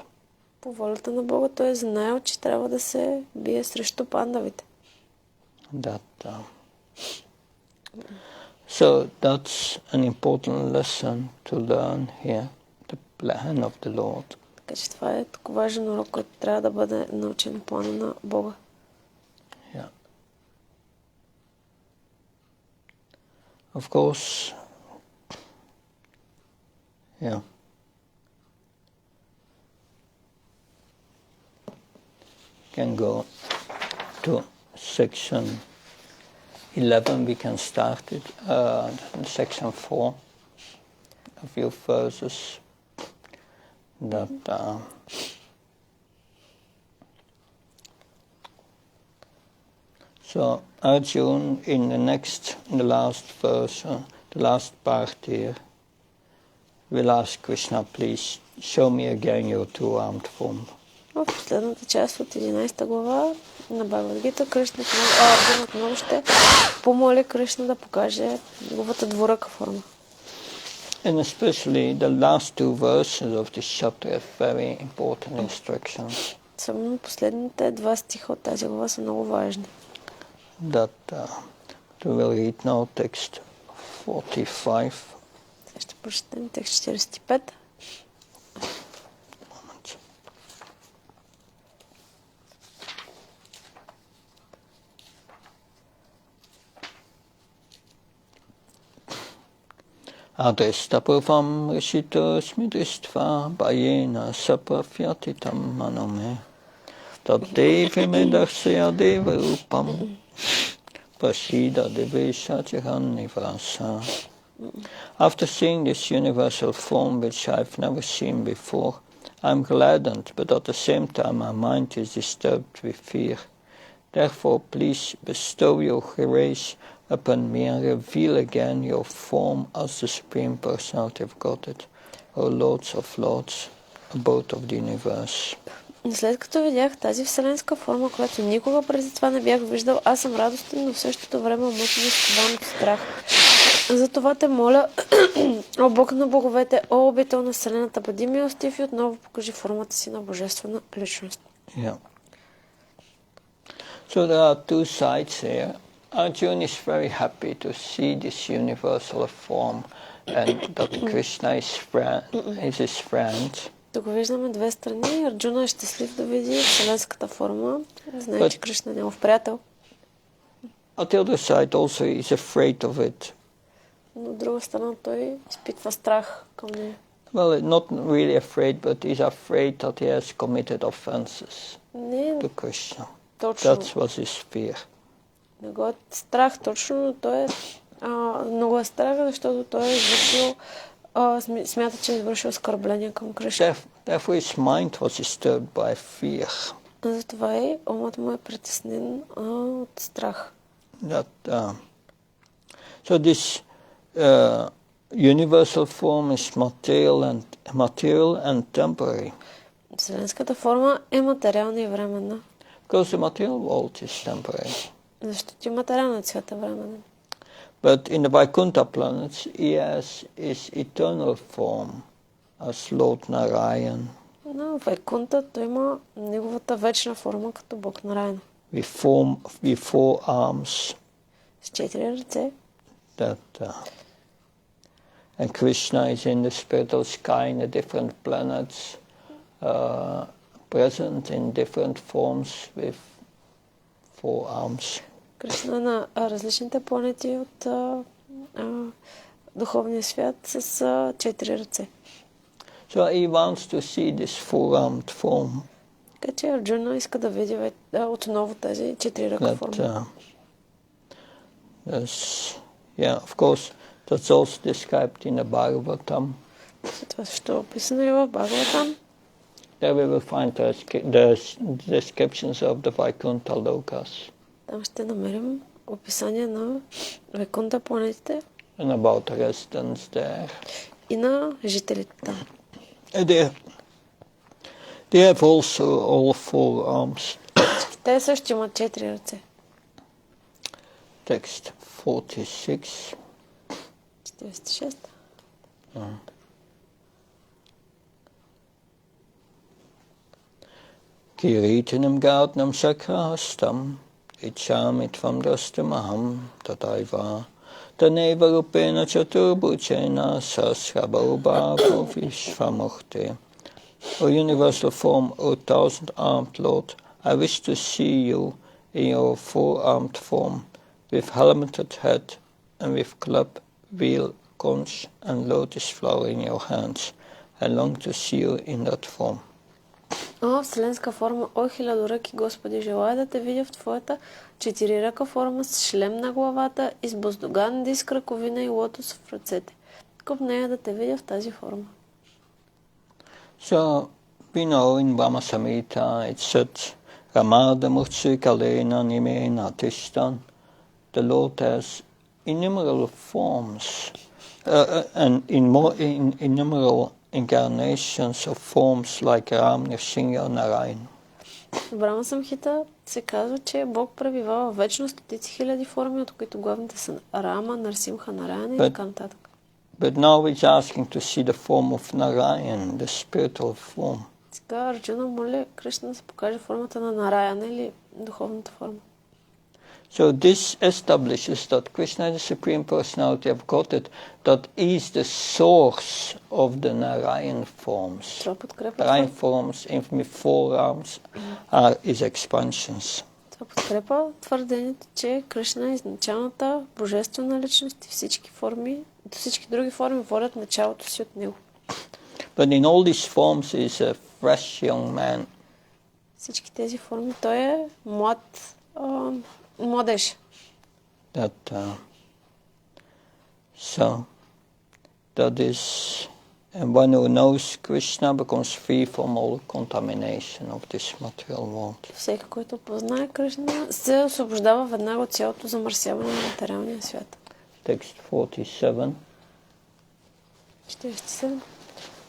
По волята на Бога той е знаел, че трябва да се бие срещу пандавите. So that's an important lesson to learn here, the plan of the Lord. Така че това е толкова важен урок, който трябва да бъде научен плана на Бога. Yeah. Of course, yeah. Can go to section 11, we can start it, section 4, a few verses that so Arjun in the last verse, the last part here, will ask Krishna, please show me again your two-armed form. В последната част от 11 глава на Бхагавад-гита Арджуна отново ще помоли Кришна да покаже неговата двуръка форма. And especially the last two verses of this chapter have very important instructions. Особено последните два стиха от тази глава са много важни. That we will read now text 45. Сега ще прочетем текст 45. Adresta purvam rishito smidristva bhayena saprafyatitam manome taddevi medarsya deva rupam prasida devesha nivasa. After seeing this universal form which I've never seen before, I'm gladdened, but at the same time my mind is disturbed with fear. Therefore, please bestow your grace upon me and reveal again your form as the Supreme Personality of Godhead, O Lords of Lords, abode of the universe. След като видях тази вселенска форма, която никога преди това не бях виждал, аз съм радостен, но в същото време умът ми изкован от страх. Затова те моля, о Бог на боговете, о обител на вселената, бъди милостив и отново покажи формата си на божествена личност. Yeah. So there are two sides here. Arjuna is very happy to see this universal form and that Krishna is his friend. Тук виждаме две страни. Арджуна е щастлив да види вселенската форма. Знае, че Кришна е негов приятел. At the other side also is afraid of it. Но от друга страна той изпитва страх към нея. Well, not really afraid, but he's afraid that he has committed offenses to Krishna. Точно. That was his fear. Него е страх точно, но той е много е страх, защото той е извършил смята, че е извършил оскърбление към Кришна. Therefore his mind was disturbed by fear. Затова и умът му е притеснен от страх. So this universal form is material and temporary. Вселенската форма е материална и временна. Because the material world is temporary. Защото и материалният свят е временен. But in the Vaikuntha planets, he has his eternal form as Lord Narayan. Но в Вайкунта той има неговата вечна форма като Бог Нараяна. With four arms. С 4 ръце. And Krishna is in the spiritual sky in the different planets, present in different forms with four arms. Кришна на различните планети от духовния свят с 4 ръце. So he wants to see this four-armed form. Така че Арджуна иска да види отново тази 4-ръка форма. Of course, that's also described in the Bhagavatam. Това също е описано и в Бхагаватам. There we will find the descriptions of the Vaikuntha lokas. Там ще намерим описание на Вайкунта планетите. And about the residents there. И на жителите там. They have also all four arms. Те също имат 4 ръце. Text 46. 46. Kiritanam Gardnam Sakrahastam Ichami Tvam Drastamaham Tataiva Taneva Rupena Chaturbhuchena Sasrabhaubhavo Vishvamukte. O universal form, O thousand-armed Lord, I wish to see you in your four-armed form, with helmeted head and with club, wheel, conch and lotus flower in your hands. I long to see you in that form. О, вселенска форма, о хилядоръки Господи, желая да те видя в твоята 4-ръка форма с шлем на главата и с боздоган, диск, ръковина и лотос в ръцете. Към нея да те видя в тази форма. So, we know in Brahma Samhita it said, Ramada Murtsi Kalena Nimena Tishtan. The Lord has innumerable forms and innumerable incarnations of forms like Ram, Nrsimha, Narayan. В Брахма Самхита се казва, че Бог пребивава вечно стотици хиляди форми, от които главните са Рама, Нарсимха, Нараяна и така нататък. But now he's asking to see the form of Narayan, the spiritual form. Сега Арджуна моли Кришна да се покаже формата на Нараяна или духовната форма. So this establishes that Krishna is the Supreme Personality of Godhead, that is the source of the Narayan forms. Narayan forms with four arms are his expansions. Кришна подкрепа твърдението, че Кришна е изначалната божествена личност и всички други форми водят началото си от него. But in all these forms is a fresh young man. Всички тези форми той е младеж. That is, and one who knows Krishna becomes free from all contamination of this material world. Всеки, който познае Кришна, се освобождава веднага от цялото замърсяване на материалния свят. Text 47. 47.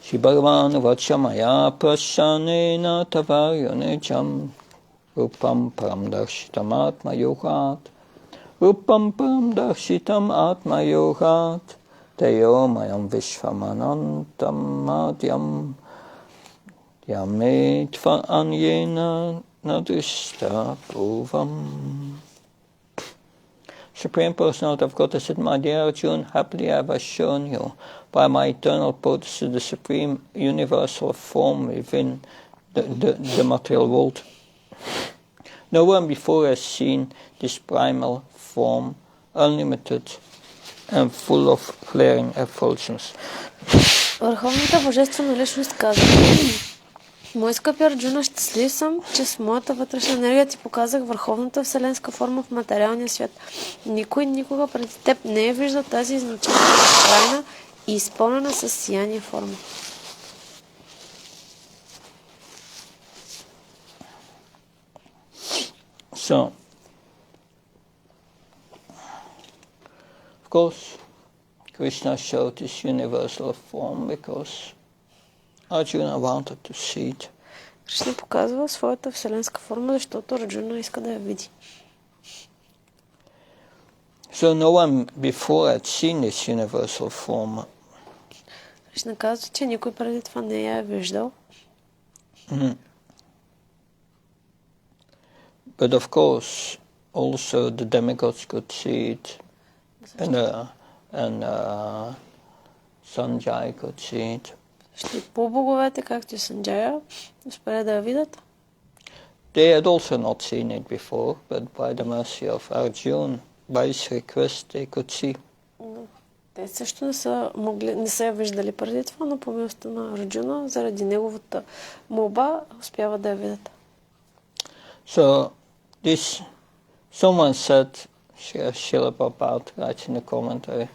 Shri Bhagavan Vachamaya Prashanena Tavaryanejam Rupam Param Darshitam Atma Yogat Rupam Param Darshitam Atma Yogat Tayo Mayam Vishvamanantam Madhyam Yametva Anyena Nadrishta Bhuvam. Supreme Personality of Godhead said, my dear Arjuna, happily I have shown you by my eternal potency the supreme universal form within the material world. No one before has seen this primal form, unlimited and full of flaring effulgence. Върховната божествена личност казва: Мой скъпи Арджуна, щастлив съм, че с моята вътрешна енергия ти показах върховната вселенска форма в материалния свят. Никой никога преди теб не е виждал тази изначална, крайна и изпълнена със сияние форма. So, of course, Krishna showed this universal form because Arjuna wanted to see it. Кришна показва своята вселенска форма, защото Арджуна иска да я види. So no one before had seen this universal form. Кришна казва, че никой преди това не я е виждал. But of course, also the demigods could see it, and Sanjay could see it. Ще по-боговете, както и Санджая, успели да я видят. They had also not seen it before, but by the mercy of Arjuna, by his request, they could see. Те също не са я виждали преди това, но по милостта на Арджуна, заради неговата молба, успяват да я видят. So, someone said, Srila Prabhupada writes in the commentary,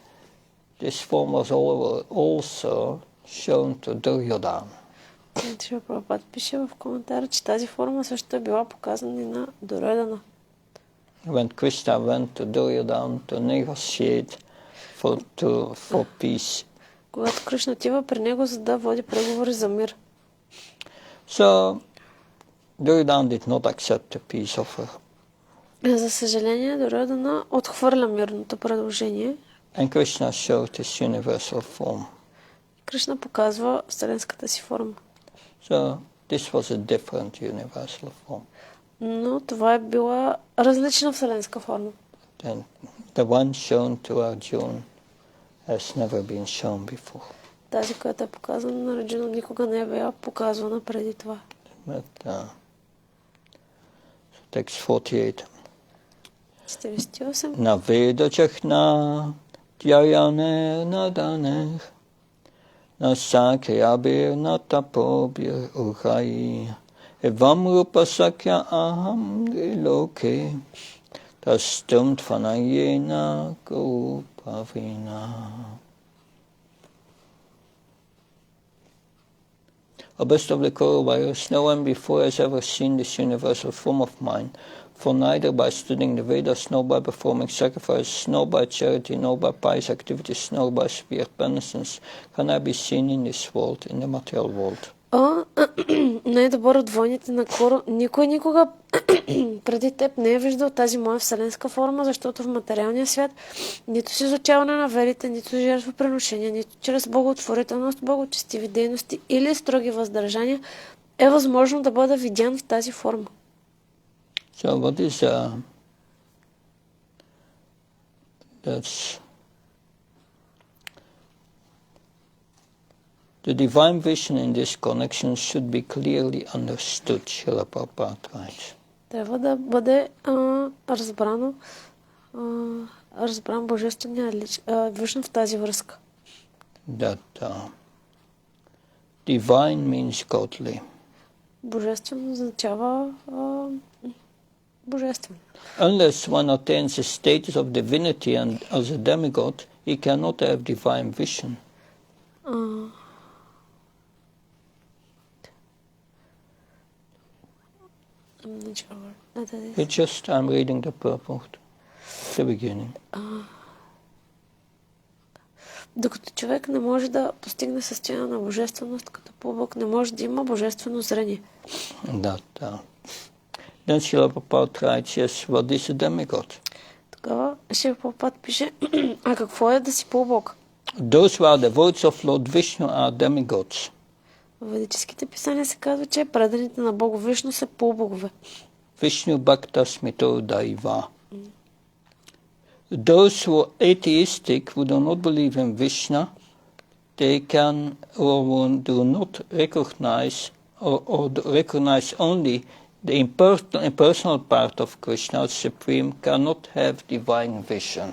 this form was also shown to Duryodhana. Шрила Прабхупад пише в коментара, че тази форма също е била показана и на Дурьодана. When Krishna went to Duryodhana to negotiate for peace. Когато Кришна отива при него, за да води преговори за мир. So, Duryodhana did not accept the peace offer. За съжаление, Дурьодана отхвърля мирното предложение. And Krishna showed his universal form. Кришна показва вселенската си форма. So, this was a different universal form. Но това е била различна вселенска форма. And the one shown to Arjuna has never been shown before. Тази, която е показана на Арджуна, никога не е била показвана преди това. But, text 48. 48. Na veda chakna dhyayane nadaner na sakyabir na tapobir ughai evam rupa sakya aham loke tastumt fanayena gopavina. O best of the Kauravas, no one before has ever seen this universal form of mine, for neither by studying the Vedas, nor by performing sacrifices, nor by charity, nor by pious activities, nor by severe penitence, can I be seen in this world, in the material world. Най-добър от войните на Кура, никой никога преди теб не е виждал тази моя вселенска форма, защото в материалния свят нито с изучаване на верите, нито жертвоприношения, нито чрез благотворителност, благочестиви дейности или строги въздържания е възможно да бъда видян в тази форма. So what is that's the divine vision in this connection should be clearly understood, Srila Prabhupada writes. Трябва да бъде разбран божествения Вишну в тази връзка. That divine means godly. Божествено означава божествено. Unless one attains the status of divinity and as a demigod, he cannot have divine vision. I'm not sure what that is. It's just, I'm reading the purport, the beginning. Докато човек не може да постигне състояние на божественост като по-бог, не може да има божествено зрение. That, then Srila Prabhupada writes, yes, what is a demigod? Тогава Шрила Прабхупад пише, а какво е да си по-бог? Those who are devotees of Lord Vishnu are demigods. В ведическите писания се казва, че преданите на Бог Вишну са по-богове. Vishnu Bhakta Smito Daiva. Those who are atheistic, who do not believe in Vishnu, they can or do not recognize or recognize only the impersonal part of Krishna as supreme, cannot have divine vision.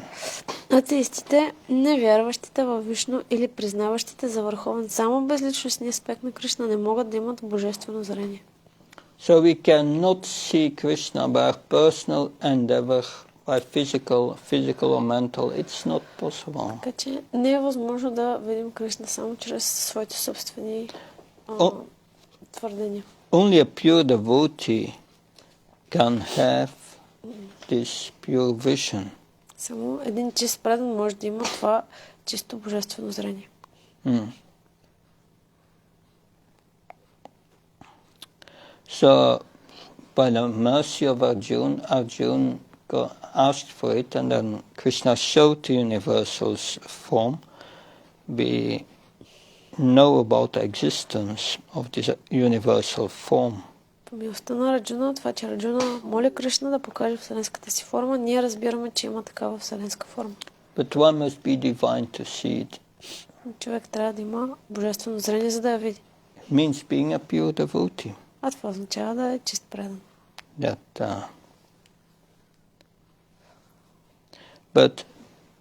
Атеистите, невярващите във Вишну или признаващите за върховен само безличностния аспект на Кришна не могат да имат божествено зрение. So we cannot see Krishna by personal endeavor, by physical or mental. It's not possible. Така че не е възможно да видим Кришна само чрез своите собствени твърдения. Only a pure devotee can have this pure vision. Само един чист предан може да има това чисто божествено зрение. So, by the mercy of Arjuna asked for it, and then Krishna showed the universal form. We know about the existence of this universal form. По милостта на Арджуна, това, че Арджуна моли Кришна да покаже вселенската си форма, ние разбираме, че има такава вселенска форма. But one must be divine to see it. Човек трябва да има божествено зрение, за да я види. It means being a pure devotee. А това означава да е чист предан. But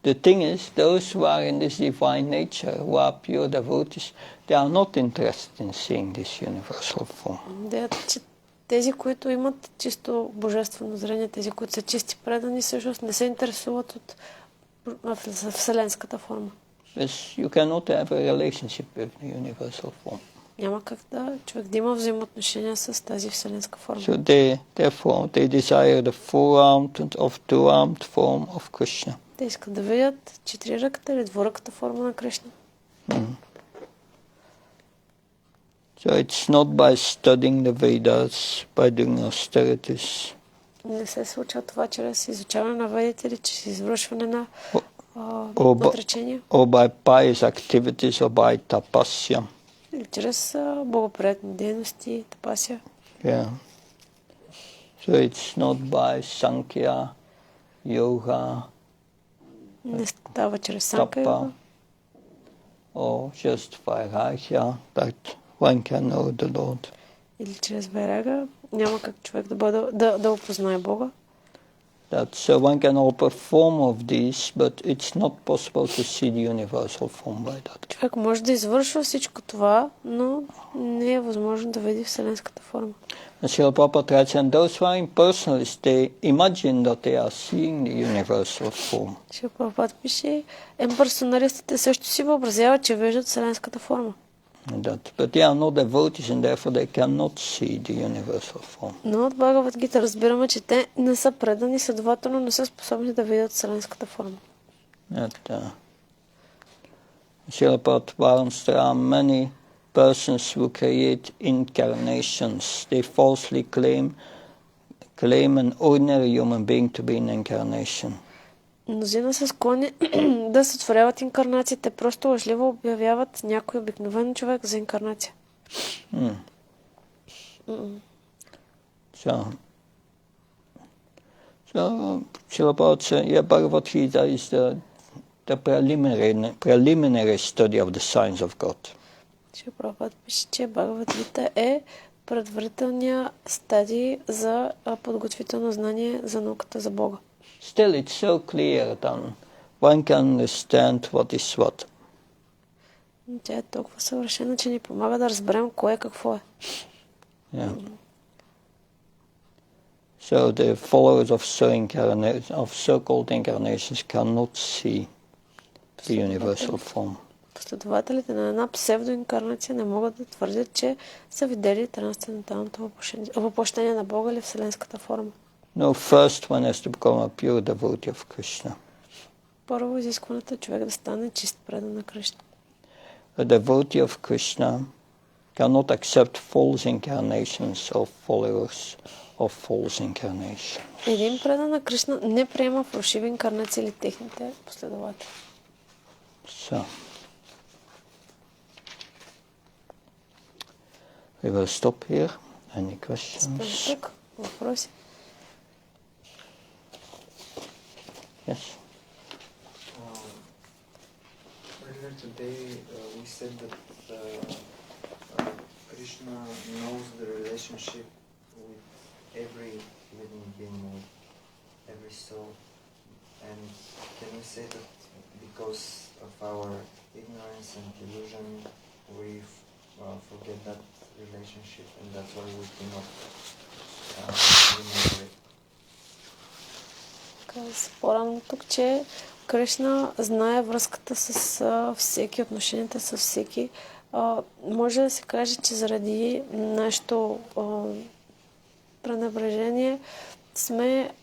the thing is, those who are in this divine nature, who are pure devotees, they are not interested in seeing this universal form. Тези, които имат чисто божествено зрение, тези, които са чисти предани, всъщност не се интересуват от вселенската форма. You cannot have a relationship with the universal form. Няма как да човек да има взаимоотношения с тази вселенска форма. So therefore they desire the four-armed or two-armed form of Krishna. Те искат да видят четириръката или дворъката форма на Кришна. So it's not by studying the Vedas, by doing austerities. Не се случва това чрез изучаване на ведите или чрез извършване на отречения. Or by pious activities or by tapasya. Или чрез богоприятни дейности, тапасия. Yeah. So it's not by Sankhya, yoga, не става чрез санка йога. Or just vairagya, that one can know the Lord. Или чрез вайрага. Няма как човек да опознае Бога. That so one can all perform of these, but it's not possible to see the universal form by that. Човек може да извършва всичко това, но не е възможно да види вселенската форма. And Srila Prabhupada writes, and those who are impersonalists, they imagine that they are seeing the universal form. Srila Prabhupada пише, имперсоналистите също си въобразяват, че виждат вселенската форма. But they are not devotees and therefore they cannot see the universal form. Но от Бхагавад-гита разбираме, че те не са предани, следователно не са способни да видят вселенската форма. Srila Prabhupada warns there are many persons who create incarnations. They falsely claim an ordinary human being to be an incarnation. Мнозина са склонни да сътворяват инкарнации. Те просто лъжливо обявяват някой обикновен човек за инкарнация. So Srila Prabhupada said, Bhagavad-gita is the preliminary study of the signs of God. Srila Prabhupada пише, че Бхагавад-гита е предварителния стадий за подготвително знание за науката за Бога. Still, it's so clear that one can understand what is what. Тя е толкова съвършена, че ни помага да разберем кое какво е. Yeah. So the followers of so-called incarnations cannot see the universal form. Последователите на една псевдоинкарнация не могат да твърдят, че са видели трансценденталното въплъщение на Бога или вселенската форма. No, first one has to become a pure devotee of Krishna. Първо изискването е човек да стане чист предан на Кришна. A devotee of Krishna cannot accept false incarnations of followers of false incarnations. Един предан на Кришна не приема фалшиви инкарнации или техните последователи. So, we will stop here. Any questions? Спрем тук. Въпроси? Yes. Earlier today, we said that Krishna knows the relationship with every living being, with every soul. And can we say that because of our ignorance and delusion, we forget that relationship, and that's why we cannot remember it? По-рано тук, че Кришна знае връзката с всеки, отношенията с всеки. Може да се каже, че заради нашето пренебрежение сме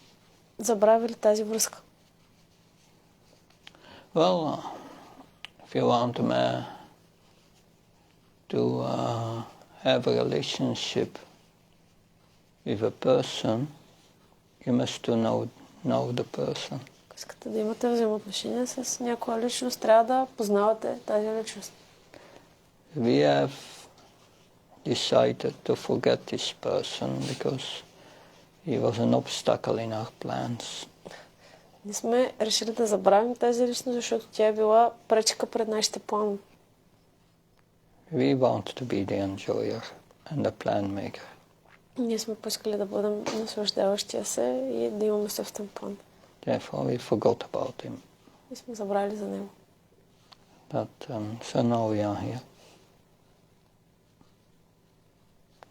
забравили тази връзка. Well, if you want to have a relationship with a person, you must to know the person. Ако искате да имате взаимоотношения с някоя личност, трябва да познавате тази личност. We have decided to forget this person because he was an obstacle in our plans. Ние сме решили да забравим тази личност, защото тя е била пречка пред нашите планове. We want to be the enjoyer and the plan maker. Ние сме поискали да бъдем наслаждаващия се и да имаме собствен план. Therefore, we forgot about him. И сме забрали за него. But so now we are here.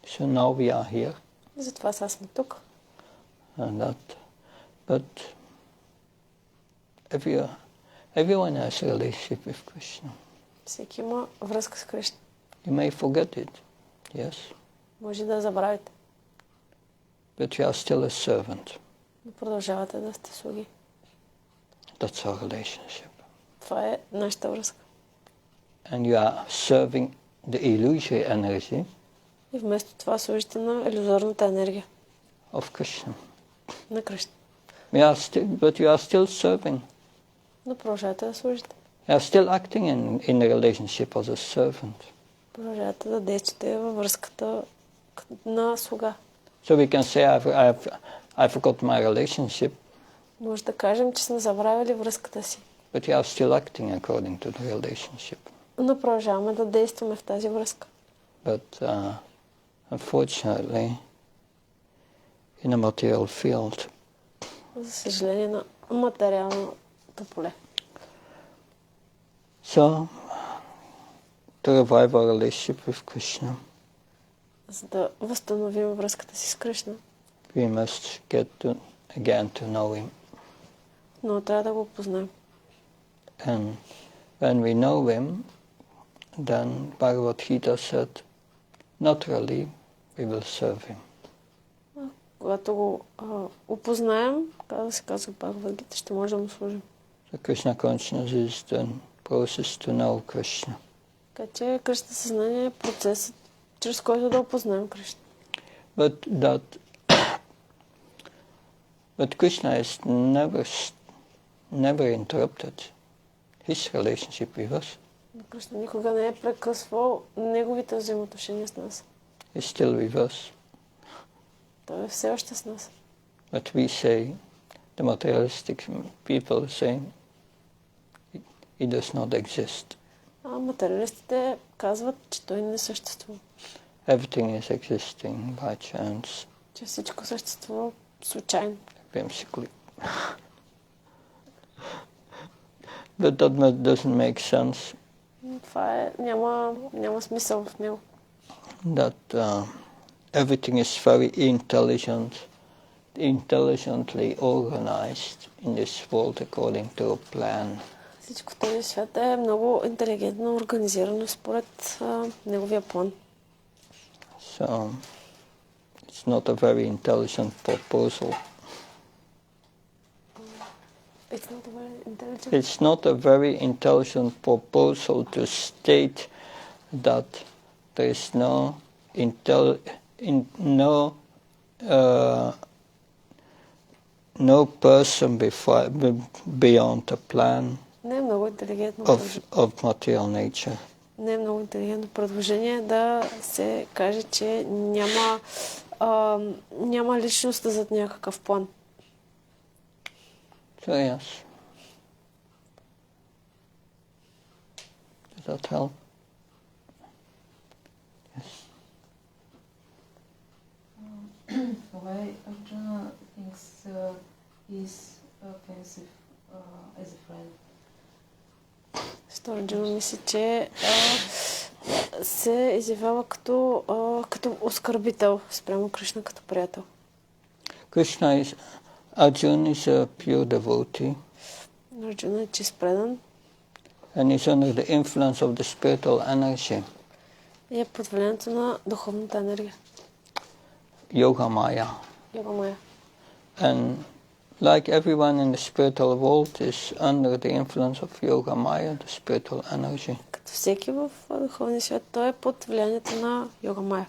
So now we are here. И затова сега сме тук. And but everyone has a relationship with Krishna. Всеки има връзка с Кришна. You may forget it, yes, Може да забравите, but you are still a servant. но продължавате да сте слуги. That's our relationship. Това е нашата връзка. And you are serving the illusory energy И вместо това служите на илюзорната енергия of Krishna. на Кришна. But you are still serving. Но продължавате да служите. You are still acting in the relationship as a servant. Продължавате да действате във връзката на слуга. So we can say, I forgot my relationship, Може да кажем, че сме забравили връзката си. but you are still acting according to the relationship. Но продължаваме да действаме в тази връзка. But unfortunately, in a material field, За съжаление на материалното поле. so to revive our relationship with Krishna, За да възстановим връзката си с Кришна, we must get again to know him. но трябва да го познаем. And when we know him, then Bhagavad-gita said, naturally we will serve him. Когато го опознаем, се казва Бхагавад-гита, ще може да му служим. The Krishna consciousness is the process to know Krishna. Така че Кришна съзнание е процесът, чрез който да опознаем Кришна. But Krishna is never interrupted his relationship with us. Но Кришна никога не е прекъсвал неговите взаимоотношения с нас. He's still with us. Той е все още с нас. But we say, the materialistic people say, he does not exist. А материалистите казват, че той не съществува. everything is existing by chance. Че всичко съществува случайно. Whimsically. But that doesn't make sense. Това няма смисъл в него. That everything is very intelligently organized in this world according to a plan. Всичко в този свят е много интелигентно организирано според неговия план. So it's not a very intelligent proposal. It's not a very intelligent proposal to state that there is no person beyond the plan of material nature. Не е много интелигентно предложение да се каже, че няма личност зад някакъв план. So yes. Does that help? Yes. Why Arjuna thinks he's offensive as a friend? Арджуна мисли, че се изявява като оскърбител спрямо Кришна като приятел. Arjuna is a pure devotee. Арджуна е чист предан. And he's under the influence of the spiritual energy. И е под влиянието на духовната енергия. Yoga Maya. And like everyone in the spiritual world is under the influence of Yoga Maya, the spiritual energy. Като всеки в духовния свят, той е под влиянието на Йога Майя.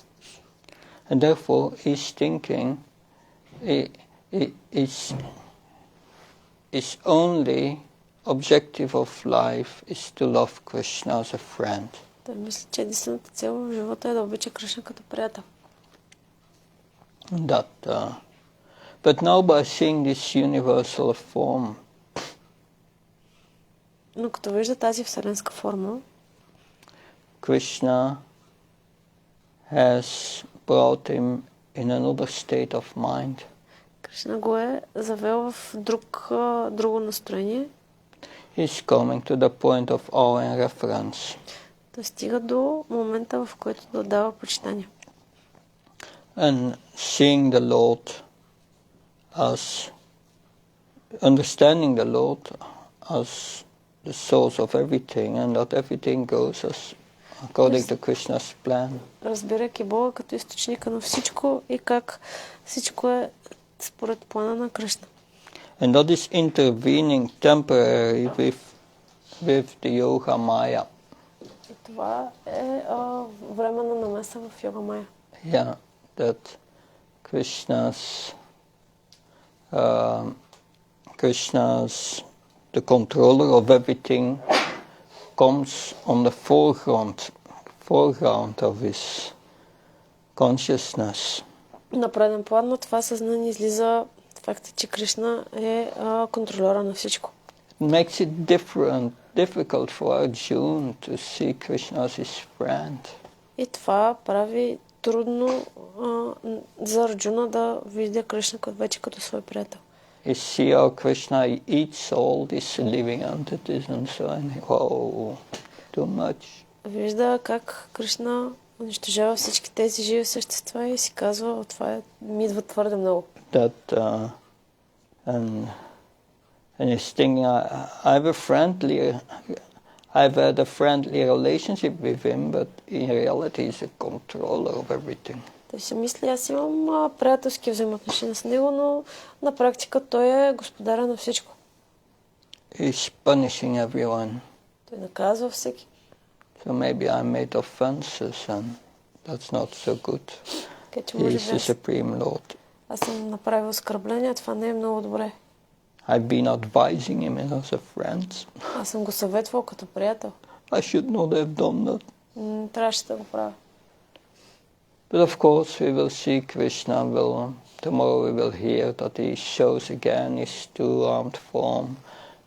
And therefore his thinking is only objective of life is to love Krishna as a friend. Той мисли, че единствената цел в живота е да обича Кришна като приятел. But now by seeing this universal form, но като вижда тази вселенска форма, Krishna has brought him in another state of mind. Кришна го е завел в друго настроение. He's coming to the point of awe and reverence. Да стига до момента, в който да дава почитание. And seeing the Lord as understanding the Lord as the source of everything, and that everything goes as according to Krishna's plan. Разбирайки Бога като източника на всичко и как всичко е според плана на Кришна. And that is intervening temporarily with the Yoga Maya. И това е временна намеса в Йога Майя. Yeah, that Krishna's the controller of everything comes on the foreground of his consciousness. На преден план на това съзнание излиза факта, че Кришна е контролера на всичко. It makes it difficult for Arjuna to see Krishna as his friend. И това прави трудно за Арджуна да видя Кришна вече като свой приятел. You see how Krishna eats all these living entities and so on. Oh, too much. Вижда как Кришна унищожава всички тези живи същества и си казва, това ми идва твърде много. And he's thinking, I've had a friendly relationship with him, but in reality he's a controller of everything. Той си мисли, аз имам приятелски взаимоотношения с него, но на практика той е господаря на всичко. He's punishing everyone. Той наказва всеки. So maybe I made offenses and that's not so good. He's the Supreme Lord. Аз съм направил оскърбление, това не е много добре. I've been advising him as a friend. Аз съм го съветвал като приятел. I should not have done that. Трябваше да го правя. But of course we will see Krishna tomorrow we will hear that he shows again his two-armed form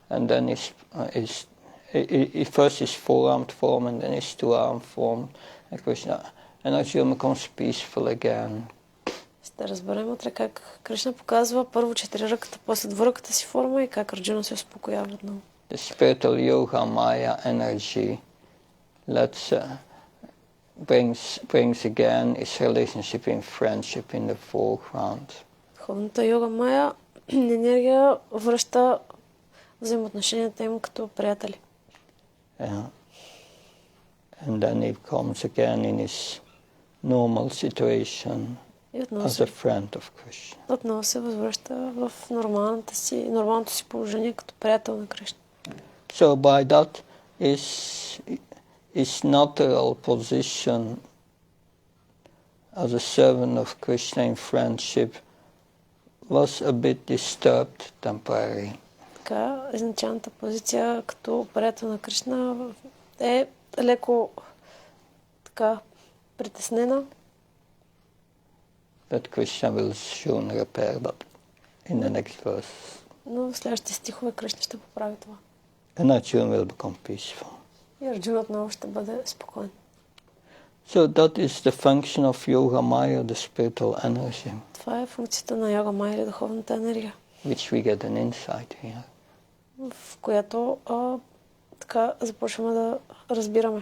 and then first his four-armed form and then his two-armed form and Krishna and Arjuna becomes peaceful again. Ще разберем утре как Кришна показва първо четириръката, после двуръката си форма и как Арджуна се успокоява отново. The spiritual yoga maya energy brings again its relationship in friendship in the foreground. Духовната йога Майя енергия връща взаимоотношенията им като приятели. Yeah. And then it comes again in its normal situation as a friend of Krishna. Отново се възвръща в нормалното си положение като приятел на Кришна. So by that his natural position as a servant of Krishna in friendship was a bit disturbed temporarily. Така, изначалната позиция като приятел на Кришна е леко така притеснена. But Krishna will soon repair that in the next verse. Но в следващите стихове Кришна ще поправи това. And Arjuna will become peaceful. И Арджуна отново ще бъде спокоен. So that is the function of Yoga Maya, the spiritual energy. Това е функцията на Йога Майя или духовната енергия, Which we get an insight here. в която така започваме да разбираме.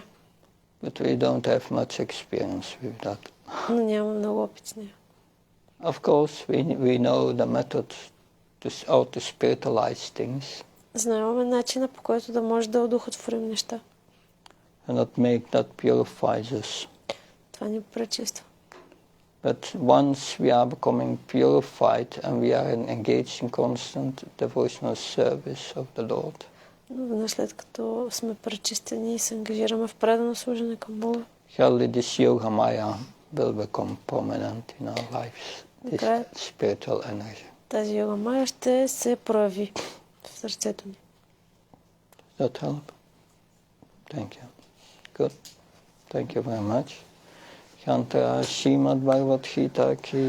But we don't have much experience with that. Но няма много опит с нея. Of course, we know the method how to spiritualize things. Знаем начина, по който да може да одухотворим неща. And that purifies us. Това ни пречиства. But once we are becoming purified and we are engaged in constant devotional service of the Lord, Но веднъж след като сме пречистени и се ангажираме в предано служене към Бога, surely this Yoga Maya will become prominent in our lives. This spiritual energy. Тази Йога Майя ще се прояви в сърцето ни. Does that help? Thank you. Good. Thank you very much. Shantara Srimad Bhagavad-gita ki.